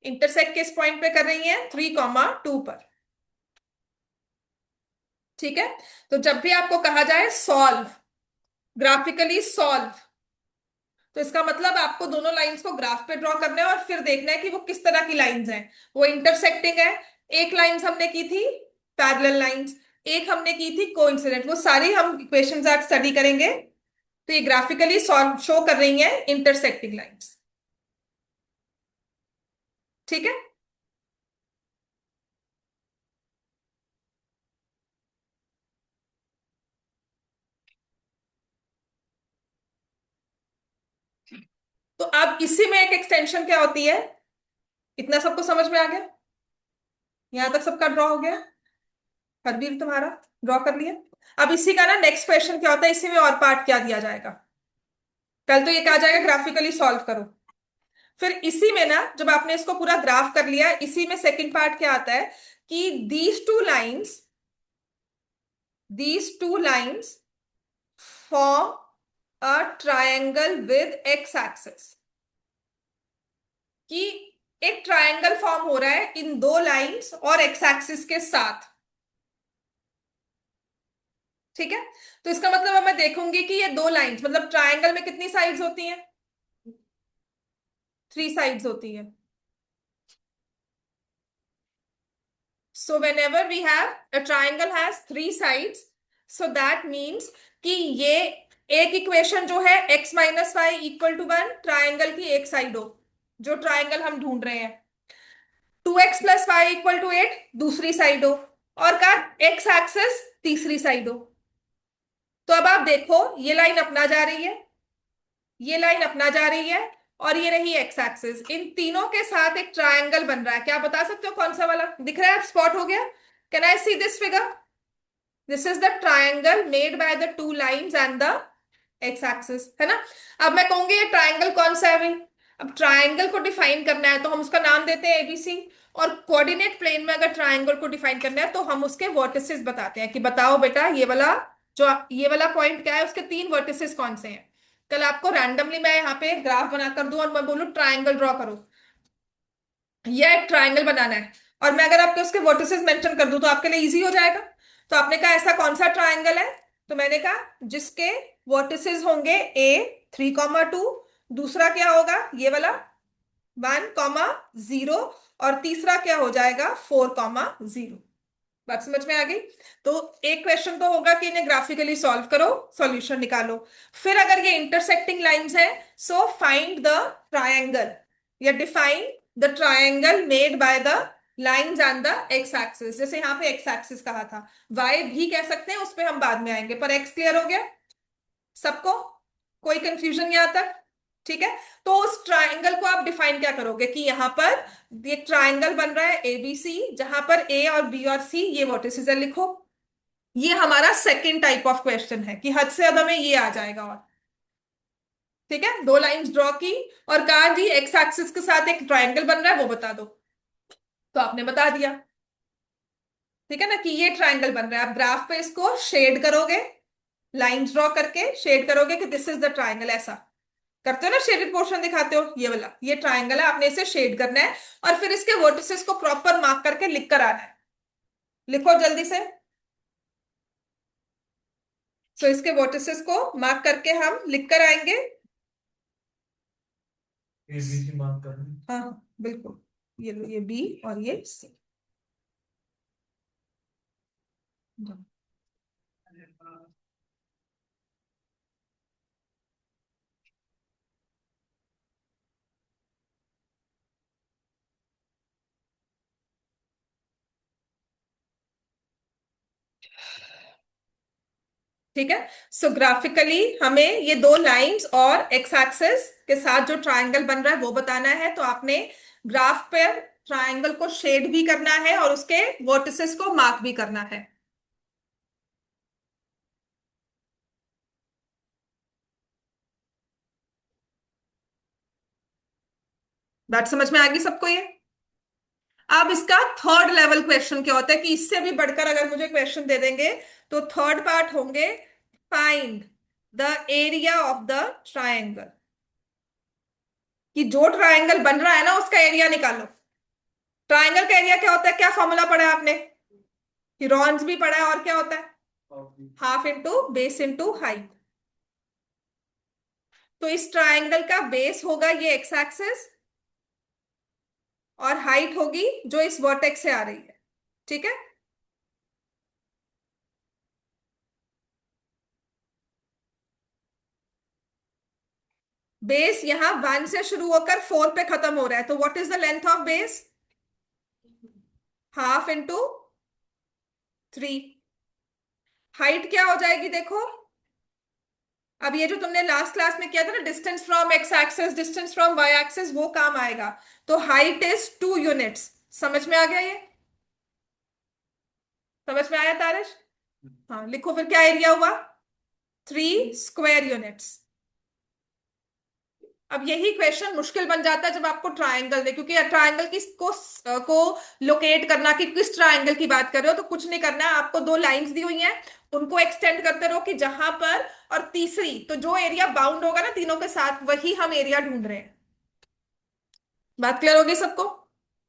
Intersect किस पॉइंट पे कर रही है 3, 2 पर। ठीक है, तो जब भी आपको कहा जाए सॉल्व, ग्राफिकली सॉल्व, तो इसका मतलब आपको दोनों लाइंस को ग्राफ पे ड्रॉ करना है और फिर देखना है कि वो किस तरह की लाइंस हैं, वो इंटरसेक्टिंग है। एक लाइंस हमने की थी पैरेलल लाइंस, एक हमने की थी कोइंसिडेंट, वो सारी हम इक्वेशंस आज स्टडी करेंगे। तो ये ग्राफिकली सॉल्व शो कर रही हैं इंटरसेक्टिंग लाइंस। ठीक है, तो अब इसी में एक एक्सटेंशन क्या होती है, इतना सबको समझ में आ गया? यहां तक सबका ड्रॉ हो गया? हरवीर तुम्हारा ड्रॉ कर लिया? अब इसी का ना नेक्स्ट क्वेश्चन क्या होता है, इसी में और पार्ट क्या दिया जाएगा। कल तो ये कहा जाएगा ग्राफिकली सॉल्व करो, फिर इसी में ना, जब आपने इसको पूरा ग्राफ कर लिया, इसी में सेकंड पार्ट क्या आता है कि these two lines form a triangle with x axis, कि एक ट्रायंगल फॉर्म हो रहा है इन दो लाइंस और एक्स एक्सिस के साथ। ठीक है, तो इसका मतलब अब मैं देखूंगी कि ये दो लाइंस, मतलब ट्रायंगल में कितनी साइड्स होती हैं? 3 साइड्स होती हैं। So whenever we have a triangle has 3 sides, so that means कि ये एक इक्वेशन जो है x - y = 1 ट्राइंगल की एक साइड हो, जो ट्राइंगल हम ढूंढ रहे हैं। 2x + y = 8 दूसरी साइड हो, और का x एक्सेस तीसरी साइड हो। तो अब आप देखो, ये लाइन अपना जा रही है, ये लाइन अपना जा रही है, और ये रही एक्स एक्सिस। इन तीनों के साथ एक ट्रायंगल बन रहा है। क्या आप बता सकते हो कौन सा वाला दिख रहा है? स्पॉट हो गया? Can I see this figure? This is the triangle made by the two lines and the x axis, है ना? अब मैं कहूंगी ये ट्रायंगल कौन सा है भाई? अब ट्रायंगल को डिफाइन करना है तो हम उसका नाम देते हैं एबीसी, और कोऑर्डिनेट प्लेन में अगर ट्रायंगल को डिफाइन करना है तो हम उसके वर्टिसेस बताते हैं कि बताओ बेटा ये वाला, जो ये वाला पॉइंट क्या है, उसके 3 वर्टिसेस कौन से हैं। कल आपको रैंडमली मैं यहाँ पे ग्राफ बनाकर दूं और मैं बोलूं ट्रायंगल ड्रॉ करो, या एक ट्रायंगल बनाना है, और मैं अगर आपके उसके वर्टिसेस मेंशन कर दूं तो आपके लिए इजी हो जाएगा। तो आपने कहा ऐसा कौन सा ट्रायंगल है, तो मैंने कहा जिसके वर्टिसेस होंगे A 3,2, दूसरा क्या होगा ये वाला 1,0, और तीसरा क्या हो जाएगा 4,0। बात समझ में आ गई? तो एक क्वेश्चन तो होगा कि इन्हें ग्राफिकली सॉल्व करो, सॉल्यूशन निकालो। फिर अगर ये इंटरसेक्टिंग लाइंस है, सो फाइंड द ट्रायंगल, या define the triangle made by the lines and the x axis. जैसे यहाँ पे एक्स एक्सिस कहा था, वाई भी कह सकते हैं, उस पर हम बाद में आएंगे, पर एक्स क्लियर हो गया सबको? कोई कंफ्यूजन यहाँ तक? ठीक है, तो उस ट्रायंगल को आप डिफाइन क्या करोगे कि यहां पर ये ट्रायंगल बन रहा है एबीसी, जहां पर ए और बी और सी ये वर्टिसेस है, लिखो। ये हमारा सेकंड टाइप ऑफ क्वेश्चन है कि हद से ज्यादा में ये आ जाएगा। और ठीक है, दो लाइंस ड्रॉ की और कहा जी एक्स एक्सिस के साथ एक ट्रायंगल बन रहा है, वो बता दो, तो आपने बता दिया। ठीक है ना, कि ये ट्रायंगल बन रहा है। आप ग्राफ पे इसको शेड करोगे, लाइंस ड्रॉ करके शेड करोगे कि दिस इज द ट्रायंगल, ऐसा करते हो ना, शेडेड पोर्शन दिखाते हो, ये वाला ये ट्रायंगल है, आपने इसे शेड करना है, और फिर इसके वर्टिसेस को प्रॉपर मार्क करके लिख कर आना है। लिखो जल्दी से। सो इसके वर्टिसेस को मार्क करके हम लिख कर आएंगे। ए बी की मार्क करना, हाँ हाँ, बिल्कुल। ये लो, ये बी और ये सी। ठीक है, सो ग्राफिकली हमें ये दो लाइंस और एक्स एक्सिस के साथ जो ट्रायंगल बन रहा है वो बताना है। तो आपने ग्राफ पर ट्रायंगल को शेड भी करना है और उसके वर्टिसेस को मार्क भी करना है। बात समझ में आ गई सबको ये? अब इसका थर्ड लेवल क्वेश्चन क्या होता है कि इससे भी बढ़कर अगर मुझे क्वेश्चन दे देंगे, तो थर्ड पार्ट होंगे find the area of the triangle, कि जो ट्रायंगल बन रहा है ना उसका एरिया निकालो। ट्रायंगल का एरिया क्या होता है? क्या फॉर्मूला पढ़ा है आपने? हिरॉन्स भी पढ़ा है, और क्या होता है? Half into base into height. तो इस ट्रायंगल का बेस होगा ये एक्स एक्सिस, और हाइट होगी जो इस वर्टेक्स से आ रही है। ठीक है, बेस यहां 1 से शुरू होकर 4 पे खत्म हो रहा है, तो what is the length of base? Half into 3। Height क्या हो जाएगी देखो? अब ये जो तुमने लास्ट क्लास में किया था ना, distance from x axis, distance from Y axis, वो काम आएगा। तो हाइट इज 2 यूनिट्स। समझ में आ गया ये? समझ में आया तारिश? हाँ, लिखो फिर क्या एरिया हुआ? 3 स्क्वायर यूनिट्स। अब यही क्वेश्चन मुश्किल बन जाता है जब आपको ट्रायंगल दे, क्योंकि ट्रायंगल को लोकेट करना कि किस ट्रायंगल की बात कर रहे हो, तो कुछ नहीं करना है आपको। दो लाइंस दी हुई हैं, उनको एक्सटेंड करते रहो कि जहां पर, और तीसरी तो जो एरिया बाउंड होगा ना तीनों के साथ, वही हम एरिया ढूंढ रहे हैं। बात क्लियर होगी सबको?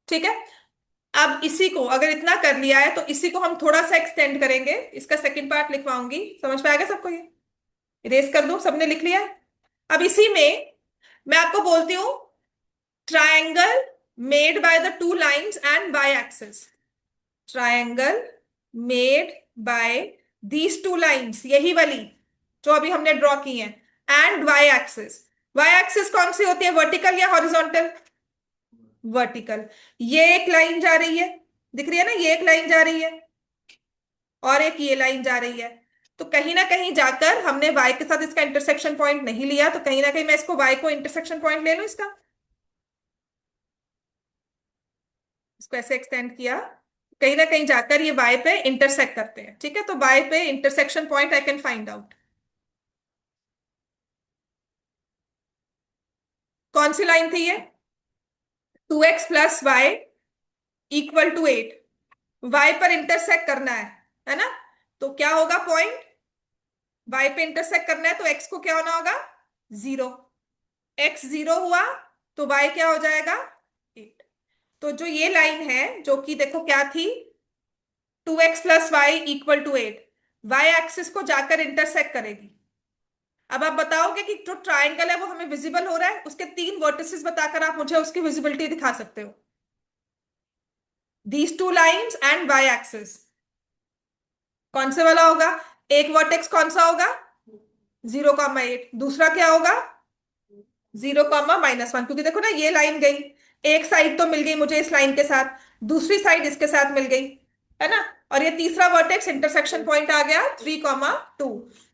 ठीक है। अब इसी को अगर इतना कर लिया है तो इसी को हम थोड़ा सा एक्सटेंड करेंगे, इसका सेकंड पार्ट लिखवाऊंगी। समझ में आ गया सबको? ये इरेज कर दूं, सबने लिख लिया? अब इसी में मैं आपको बोलती हूं, triangle made by the two lines and by axis. Triangle made by these two lines, यही वाली जो अभी हमने ड्रॉ की है, and Y axis. Y axis कौन सी होती है, वर्टिकल या हॉरिजॉन्टल? वर्टिकल। ये एक लाइन जा रही है, दिख रही है ना, ये एक लाइन जा रही है, और एक ये लाइन जा रही है। तो कहीं ना कहीं जाकर हमने y के साथ इसका इंटरसेक्शन पॉइंट नहीं लिया, तो कहीं ना कहीं मैं इसको y को इंटरसेक्शन पॉइंट ले लूं इसका, इसको ऐसे एक्सटेंड किया, कहीं ना कहीं जाकर ये y पे इंटरसेक्ट करते हैं। ठीक है, तो y पे intersection point I can find out. कौन सी लाइन थी ये? 2x + y = 8। y पर इंटरसेक्ट करना है ना? तो क्या होगा पॉइंट? y पे इंटरसेक्ट करना है तो x को क्या होना होगा? 0। x 0 हुआ तो y क्या हो जाएगा? 8। तो जो ये लाइन है, जो कि देखो क्या थी, 2x + y = 8, y एक्सिस को जाकर इंटरसेक्ट करेगी। अब आप बताओगे कि जो ट्राइंगल है वो हमें विजिबल हो रहा है, उसके 3 वर्टिसेस बताकर आप मुझे उसकी विजिबिलिटी दिखा सकते हो। These two lines and y axis, कौन से वाला होगा? एक वर्टेक्स कौन सा होगा? 0,8। दूसरा क्या होगा? 0,-1, क्योंकि देखो ना ये लाइन गई, एक साइड तो मिल गई मुझे इस लाइन के साथ, दूसरी साइड इसके साथ मिल गई, है ना? और ये तीसरा वर्टेक्स इंटरसेक्शन पॉइंट आ गया 3,2।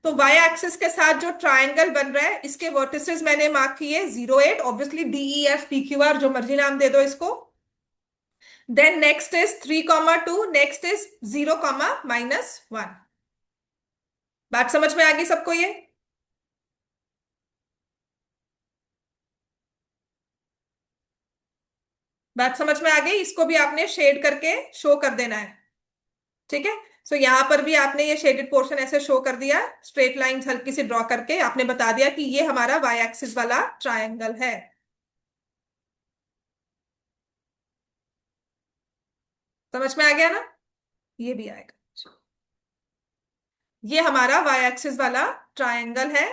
तो y एक्सिस के साथ जो ट्रायंगल बन रहा है, इसके वर्टिसेस मैंने मार्क किए 0, 8, ऑब्वियसली DEF PQR, जो मर्जी नाम दे दो इसको। Then next is 3,2, next is 0,-1। बात समझ में आ गई सबको ये? बात समझ में आ गई? इसको भी आपने शेड करके शो कर देना है। ठीक है, सो यहां पर भी आपने ये शेडेड पोर्शन ऐसे शो कर दिया, स्ट्रेट लाइंस हल्की सी ड्रॉ करके आपने बता दिया कि ये हमारा वाई एक्सिस वाला ट्रायंगल है। समझ में आ गया ना? ये भी आएगा। ये हमारा वाई एक्सिस वाला ट्रायंगल है,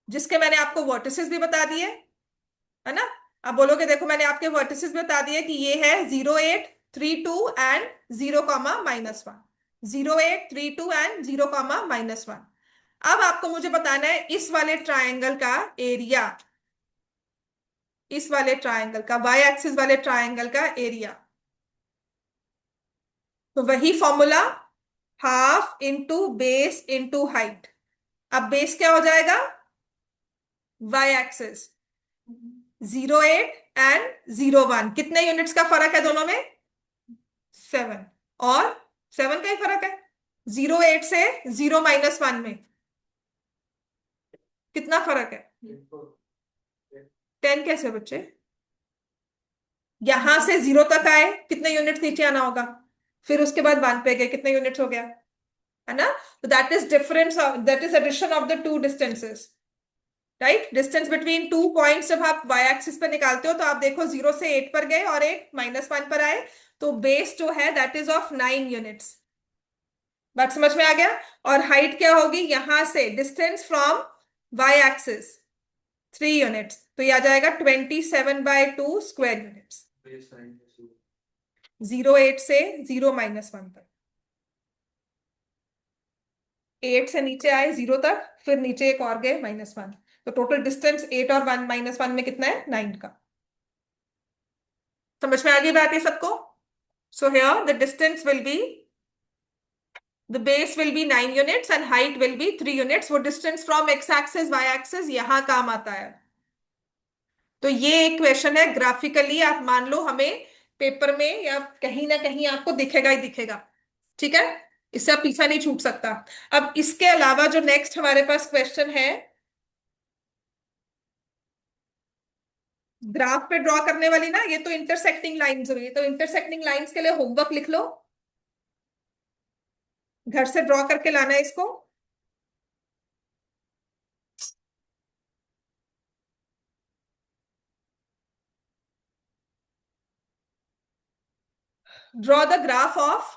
जिसके मैंने आपको वर्टिसेस भी बता दिए, है ना? अब बोलोगे देखो मैंने आपके वर्टिसेस भी बता दिए कि ये है 0, 8, 3, 2 एंड 0,-1। 0, 8, 3, 2 एंड 0,-1। अब आपको मुझे बताना है इस वाले ट्रायंगल का एरिया, इस वाले ट्रायंगल का, वाई एक्सिस वाले ट्रायंगल का एरिया। तो वही formula, half into base into height. अब बेस क्या हो जाएगा? Y axis. 0, 8 एंड 0, 1, कितने यूनिट्स का फर्क है दोनों में? 7। और 7 का ही फर्क है। 0, 8 से 0,-1 में कितना फर्क है? 10 कैसे बच्चे? यहां से 0 तक आए, कितने यूनिट नीचे आना होगा? फिर उसके बाद 1 पे गए, कितने यूनिट्स हो गया? है ना? तो that is difference, that is addition of the two distances, right? Distance between two points जब आप वाई एक्सिस पे निकालते हो तो आप देखो 0 से 8 पर गए और 8, -1 पर आए, तो बेस जो है दैट इज ऑफ 9 यूनिट्स। बात समझ में आ गया? और हाइट क्या होगी? यहां से distance from Y axis 3 units, तो ये आ जाएगा 27/2 स्क्वायर यूनिट्स। 0, 8 से 0, -1 तक, 8 से नीचे आए 0 तक, फिर नीचे एक और गए -1, तो टोटल डिस्टेंस 8 और 1, -1 में कितना है? 9 का। समझ में आ गई बात है सबको? So here the distance will be, the base will be 9 units and height will be 3 units. वो distance from x axis Y axis यहां काम आता है। तो ये एक क्वेश्चन है, ग्राफिकली आप मान लो हमें पेपर में या कहीं ना कहीं आपको दिखेगा ही दिखेगा। ठीक है, इससे आप पीछा नहीं छूट सकता। अब इसके अलावा जो नेक्स्ट हमारे पास क्वेश्चन है, ग्राफ पे ड्रॉ करने वाली ना, ये तो इंटरसेक्टिंग लाइंस हुई, तो इंटरसेक्टिंग लाइंस के लिए होमवर्क लिख लो, घर से ड्रॉ करके लाना है इसको। Draw the graph of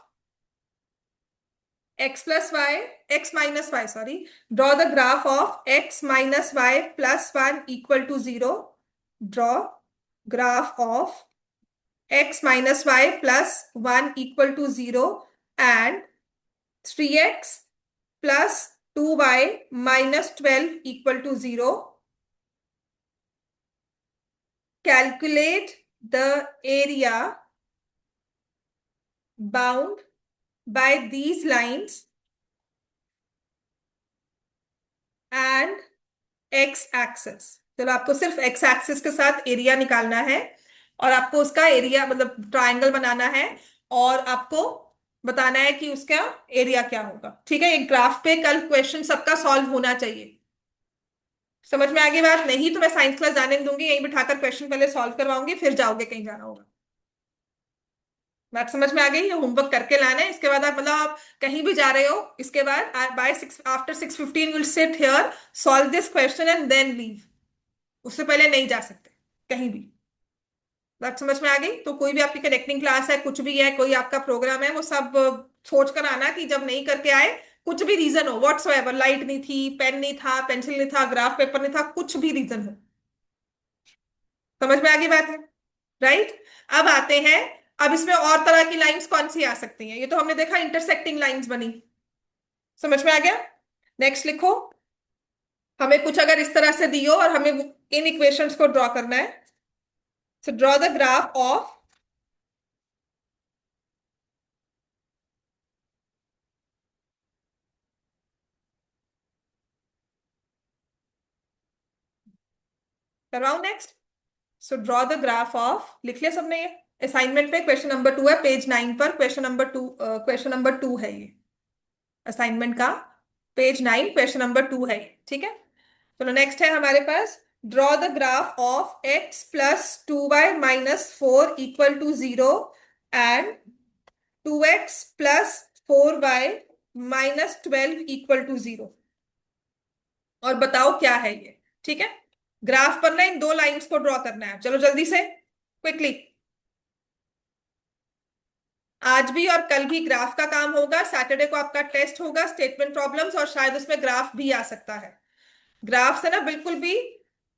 x plus y, x minus y, sorry. Draw the graph of x minus y plus 1 equal to 0. Draw graph of x minus y plus 1 equal to 0 and 3x plus 2y minus 12 equal to 0. Calculate the area bound by these lines and x axis। चलो आपको सिर्फ x एक्सिस के साथ एरिया निकालना है, और आपको उसका एरिया मतलब ट्रायंगल बनाना है, और आपको बताना है कि उसका एरिया क्या होगा। ठीक है, एक ग्राफ पे कल क्वेश्चन सबका सॉल्व होना चाहिए। समझ में आगे बात? नहीं तो मैं साइंस क्लास जाने नहीं दूंगी, यहीं बिठाकर क्वेश्चन पहले सॉल्व करवाऊंगी, फिर जाओगे कहीं जाना होगा। बात समझ में आ गई? ये होमवर्क करके लाना है, इसके बाद आप मतलब आप कहीं भी जा रहे हो, इसके बाद by 6 after 6:15 will sit here, solve this question and then leave. उससे पहले नहीं जा सकते कहीं भी। बात समझ में आ गई? तो कोई भी आपकी कनेक्टिंग क्लास है, कुछ भी है, कोई आपका प्रोग्राम है, वो सब सोच कर आना कि जब नहीं करके आए, कुछ भी रीजन हो व्हाट्स एवर, लाइट नहीं थी, पेन नहीं था, पेंसिल नहीं था, ग्राफ पेपर नहीं था, कुछ भी रीजन हो। समझ में आ गई बात है? राइट। अब आते हैं, अब इसमें और तरह की लाइंस कौन सी आ सकती हैं? ये तो हमने देखा इंटरसेक्टिंग लाइंस बनी। समझ में आ गया? नेक्स्ट लिखो। हमें कुछ अगर इस तरह से दी हो और हमें इन इक्वेशंस को ड्रॉ करना है, so draw the graph of, करवाओ next. So draw the graph of, लिख लिया सबने? ये असाइनमेंट पे क्वेश्चन नंबर 2 है, पेज 9 पर क्वेश्चन नंबर 2 है ये असाइनमेंट का। पेज 9 क्वेश्चन नंबर 2 है ये, ठीक है। चलो नेक्स्ट है हमारे पास, draw the graph of x plus 2y minus 4 equal to 0 and 2x plus 4y minus 12 equal to 0, और बताओ क्या है ये। ठीक है, ग्राफ पर ना इन दो लाइंस को ड्रॉ करना है, चलो जल्दी से, क्विकली। आज भी और कल भी ग्राफ का काम होगा, सैटरडे को आपका टेस्ट होगा स्टेटमेंट प्रॉब्लम्स, और शायद उसमें ग्राफ भी आ सकता है। ग्राफ से ना बिल्कुल भी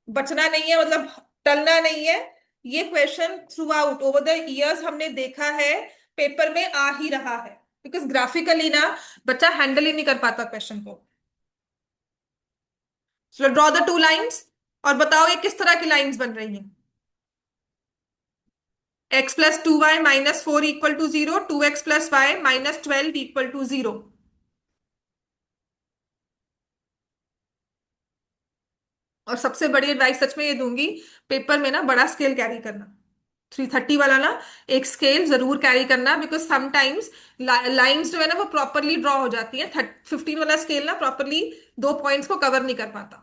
बचना नहीं है, मतलब टलना नहीं है। ये question through out over the years हमने देखा है, पेपर में आ ही रहा है, बिकॉज ग्राफिकली ना बच्चा हैंडल ही नहीं कर पाता क्वेश्चन को। चलो ड्रॉ द टू लाइंस, और बताओ ये किस तरह की लाइंस बन रही हैं। x plus 2y minus 4 equal to 0, 2x plus Y minus 12 equal to 0। और सबसे बड़ी एडवाइस सच में ये दूंगी, पेपर में ना बड़ा स्केल कैरी करना, 330 वाला ना, एक स्केल जरूर कैरी करना, बिकॉज समटाइम्स लाइंस जो है ना वो प्रॉपरली ड्रॉ हो जाती है, 15 वाला स्केल ना प्रॉपरली दो पॉइंट्स को कवर नहीं कर पाता।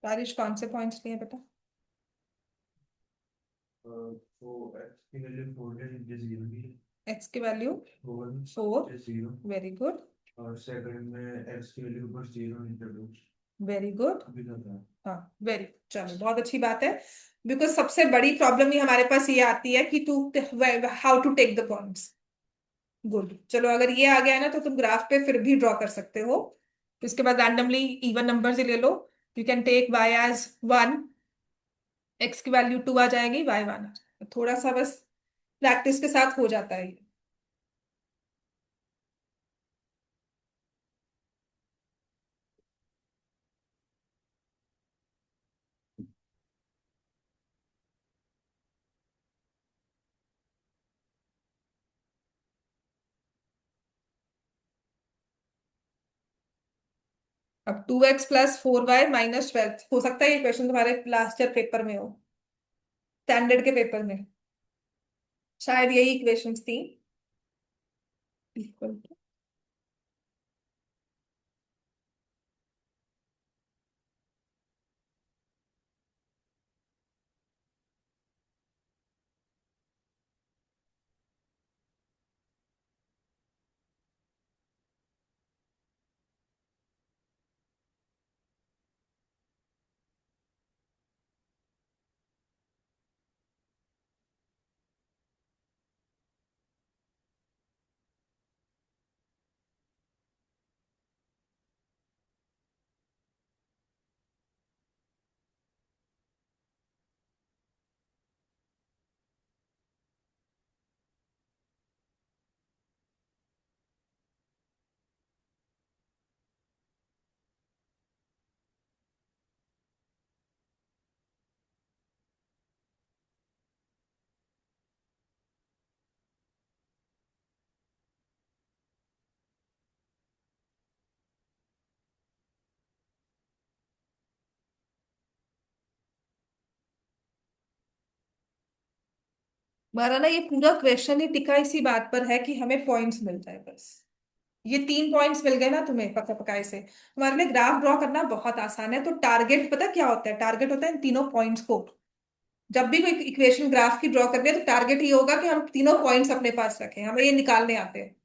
बारिश कौन से पॉइंट्स लिए बेटा? तो एक्स की वैल्यू 4 है, ये 0 भी है। एक्स की वैल्यू 4 4। ये 0। Very good. और सेकंड में एक्स की वैल्यू बस 0 इंट्रोड्यूस वेरी गुड। अभी कर रहा है। हाँ, वेरी, चलो बहुत अच्छी बात है। बिकॉज सबसे बड़ी प्रॉब्लम ही हमारे पास ये आती है कि to how to take the points. Good, चलो अगर ये आ गया है ना तो तुम ग्राफ पे फिर भी ड्रॉ कर सकते हो। तो इसके बाद रैंडमली इवन नंबर्स ही ले लो। You can take y as 1, x की वैल्यू 2 आ जाएगी, y 1। थोड़ा सा बस प्रैक्टिस के साथ हो जाता है ये। अब 2x प्लस 4y माइनस 12 हो सकता है ये क्वेश्चन तुम्हारे लास्ट ईयर पेपर में हो, स्टैंडर्ड के पेपर में। शायद यही इक्वेशंस थी। इक्वल टू, हमारा ना ये पूरा क्वेश्चन ही टिका इसी बात पर है कि हमें पॉइंट्स मिल जाए बस। ये 3 पॉइंट्स मिल गए ना तुम्हें पक्का पकाए से, तुम्हारे लिए ग्राफ ड्रॉ करना बहुत आसान है। तो टारगेट पता क्या होता है? टारगेट होता है इन तीनों पॉइंट्स को, जब भी कोई इक्वेशन ग्राफ की ड्रॉ करनी है तो टारगेट ये होगा कि हम तीनों पॉइंट्स अपने पास रखें, हमें ये निकालने आते हैं।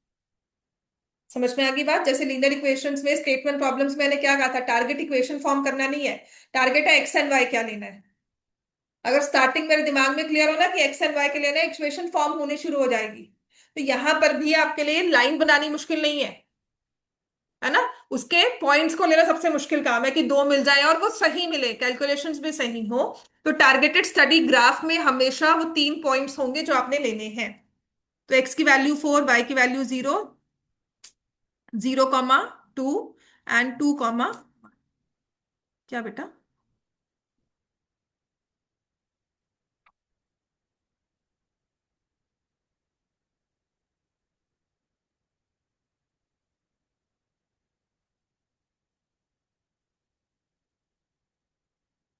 समझ में आ गई बात? जैसे लीनियर इक्वेशंस में, स्टेटमेंट प्रॉब्लम्स में मैंने क्या कहा था, टारगेट इक्वेशन फॉर्म करना नहीं है। टारगेट है एक्स एंड वाई क्या लेना है। अगर स्टार्टिंग मेरे दिमाग में क्लियर हो ना कि एक्स एंड वाई के लेना है, इक्वेशन फॉर्म होने शुरू हो जाएगी। तो यहां पर भी आपके लिए लाइन बनानी मुश्किल नहीं है, है ना। उसके पॉइंट्स को लेना सबसे मुश्किल काम है कि दो मिल जाए और वो सही मिले, कैलकुलेशंस भी सही हो। तो टारगेटेड स्टडी ग्राफ में हमेशा वो 3 पॉइंट्स होंगे जो आपने लेने हैं। तो एक्स की वैल्यू 4, वाई की वैल्यू 0, 0,2 एंड 2, क्या बेटा?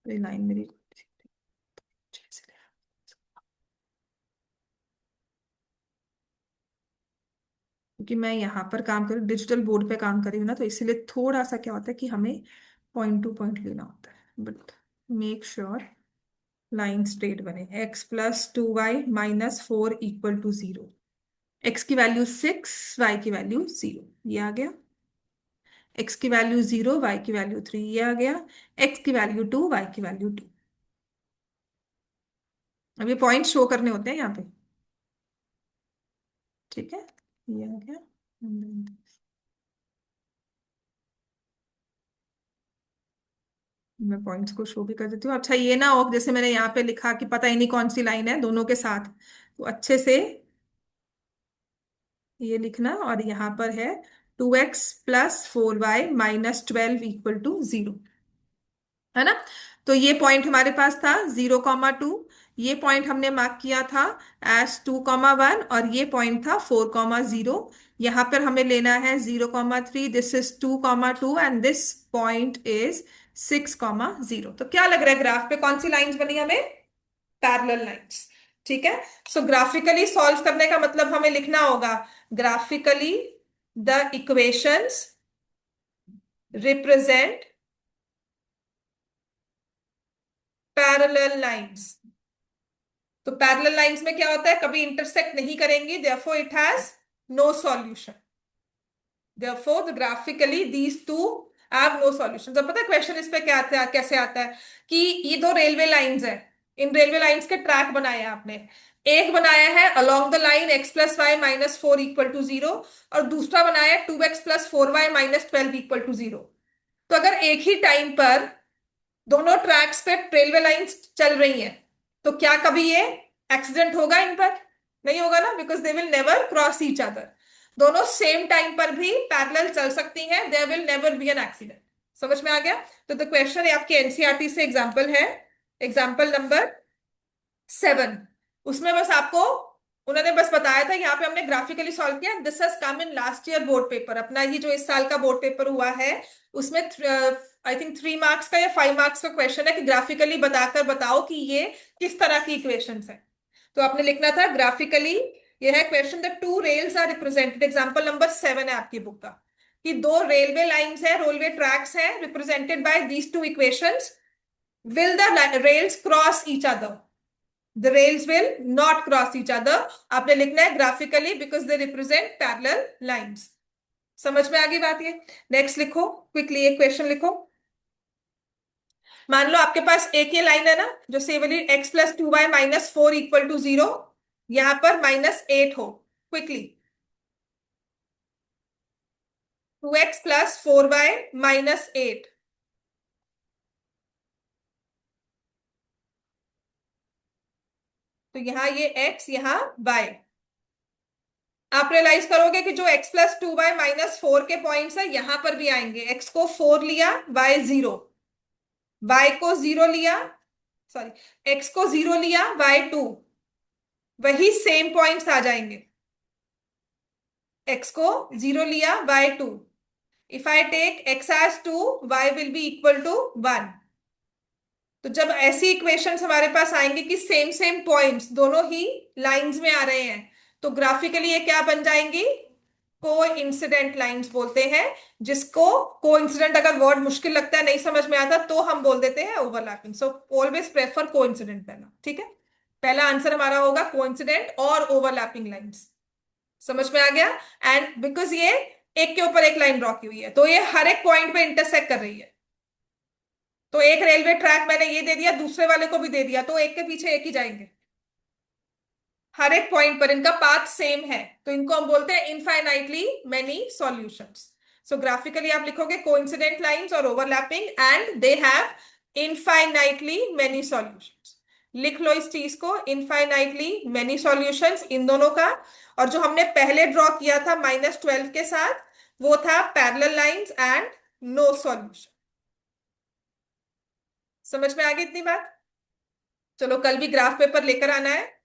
9 मेरी, क्योंकि मैं यहाँ पर काम करूँ, डिजिटल बोर्ड पे काम कर रही हूँ ना, तो इसीलिए थोड़ा सा क्या होता है कि हमें पॉइंट टू पॉइंट लेना होता है। But make sure line straight बने। x + 2y - 4 = 0। एक्स की वैल्यू 6, वाई की वैल्यू 0, ये आ गया। एक्स की वैल्यू 0, वाई की वैल्यू 3, ये आ गया। एक्स की वैल्यू 2, वाई की वैल्यू 2। अब ये पॉइंट शो करने होते हैं यहाँ पे, ठीक है। ये आ गया। मैं पॉइंट्स को शो भी कर देती हूँ। अच्छा, ये ना हो जैसे मैंने यहाँ पे लिखा कि पता ही नहीं कौन सी लाइन है दोनों के साथ, तो अच्छे से ये लिखना। और यहाँ पर है 2x + 4y - 12 = 0, है ना। तो ये पॉइंट हमारे पास था 0,2। ये पॉइंट हमने मार्क किया था एज 2,1, और ये पॉइंट था 4,0। यहाँ पर हमें लेना है 0,3, this is 2,2 and this point is 6,0। तो क्या लग रहा है ग्राफ पे कौन सी लाइंस बनी हमें? Parallel lines. ठीक है। सो ग्राफिकली सॉल्व करने का मतलब हमें लिखना होगा, graphically the equations represent parallel lines. तो पैरेलल लाइंस में क्या होता है, कभी इंटरसेक्ट नहीं करेंगी, therefore it has no solution. Therefore, graphically these two have no solutions। अब पता है क्वेश्चन इस पे क्या आता है, कैसे आता है कि ये दो रेलवे लाइंस है, इन रेलवे लाइंस के ट्रैक बनाए हैं आपने। एक बनाया है along the line x plus Y minus 4 equal to 0, और दूसरा बनाया है 2x plus 4y minus 12 equal to 0। तो अगर एक ही टाइम पर दोनों ट्रैक्स पे रेलवे लाइंस चल रही हैं, तो क्या कभी ये एक्सीडेंट होगा इन पर? नहीं होगा ना, because they will never cross each other. दोनों सेम टाइम पर भी पैरेलल चल सकती हैं, there will never be an accident. समझ में आ गया? तो द क्वेश्चन है आपके एनसीईआरटी से एग्जांपल है, एग्जांपल नंबर 7। उसमें बस आपको उन्होंने बस बताया था, यहाँ पे हमने ग्राफिकली सॉल्व किया। This has come in last year board paper, अपना ये जो इस साल का बोर्ड पेपर हुआ है उसमें आई थिंक 3 मार्क्स का या 5 मार्क्स का क्वेश्चन है कि ग्राफिकली बताकर बताओ कि ये किस तरह की इक्वेशंस है। तो आपने लिखना था ग्राफिकली, ये है question, the two rails are represented, example number 7 है आपकी बुक का, कि दो रेलवे लाइंस है, रेलवे ट्रैक्स है, represented by these two equations. Will the rails cross each other? The rails will not cross each other। आपने लिखना है graphically because they represent parallel lines. समझ में आ गई बात ये? नेक्स्ट लिखो क्विकली, एक क्वेश्चन लिखो। मान लो आपके पास एक ये लाइन है ना, जो से वाली x plus 2y minus 4 equal to 0, यहां पर -8 हो। Quickly, 2x plus 4y minus 8। तो यहां ये x, यहां y। आप रियलाइज करोगे कि जो x प्लस 2y माइनस 4 के पॉइंट्स है यहां पर भी आएंगे। x को 4 लिया, y 0, y को 0 लिया, सॉरी x को 0 लिया, y 2, वही सेम पॉइंट्स आ जाएंगे। x को 0 लिया, y 2, if I take x as 2, y will be equal to 1। तो जब ऐसी इक्वेशंस हमारे पास आएंगे कि सेम सेम पॉइंट्स दोनों ही लाइंस में आ रहे हैं, तो ग्राफिकली ये क्या बन जाएंगी? को इंसिडेंट लाइंस बोलते हैं। जिसको को इंसिडेंट अगर वर्ड मुश्किल लगता है, नहीं समझ में आता, तो हम बोल देते हैं ओवरलैपिंग। सो ऑलवेज प्रेफर को इंसिडेंट पहला, ठीक है? पहला आंसर हमारा होगा को इंसिडेंट और ओवरलैपिंग लाइंस। समझ में आ गया? एंड बिकॉज ये एक के ऊपर एक लाइन ड्रॉ की हुई है, तो ये हर एक पॉइंट पे इंटरसेक्ट कर रही है। तो एक रेलवे ट्रैक मैंने ये दे दिया, दूसरे वाले को भी दे दिया, तो एक के पीछे एक ही जाएंगे। हर एक पॉइंट पर इनका पाथ सेम है, तो इनको हम बोलते हैं इनफाइनाइटली मेनी सॉल्यूशंस। सो ग्राफिकली आप लिखोगे कोइंसिडेंट लाइंस और overlapping, and they have infinitely many solutions. लिख लो इस चीज को, इनफाइनाइटली मेनी सॉल्यूशंस इन दोनों का। और जो हमने पहले ड्रॉ किया था -12 के साथ, वो था parallel lines and no solution. समझ में आ गई इतनी बात? चलो कल भी ग्राफ पेपर लेकर आना है।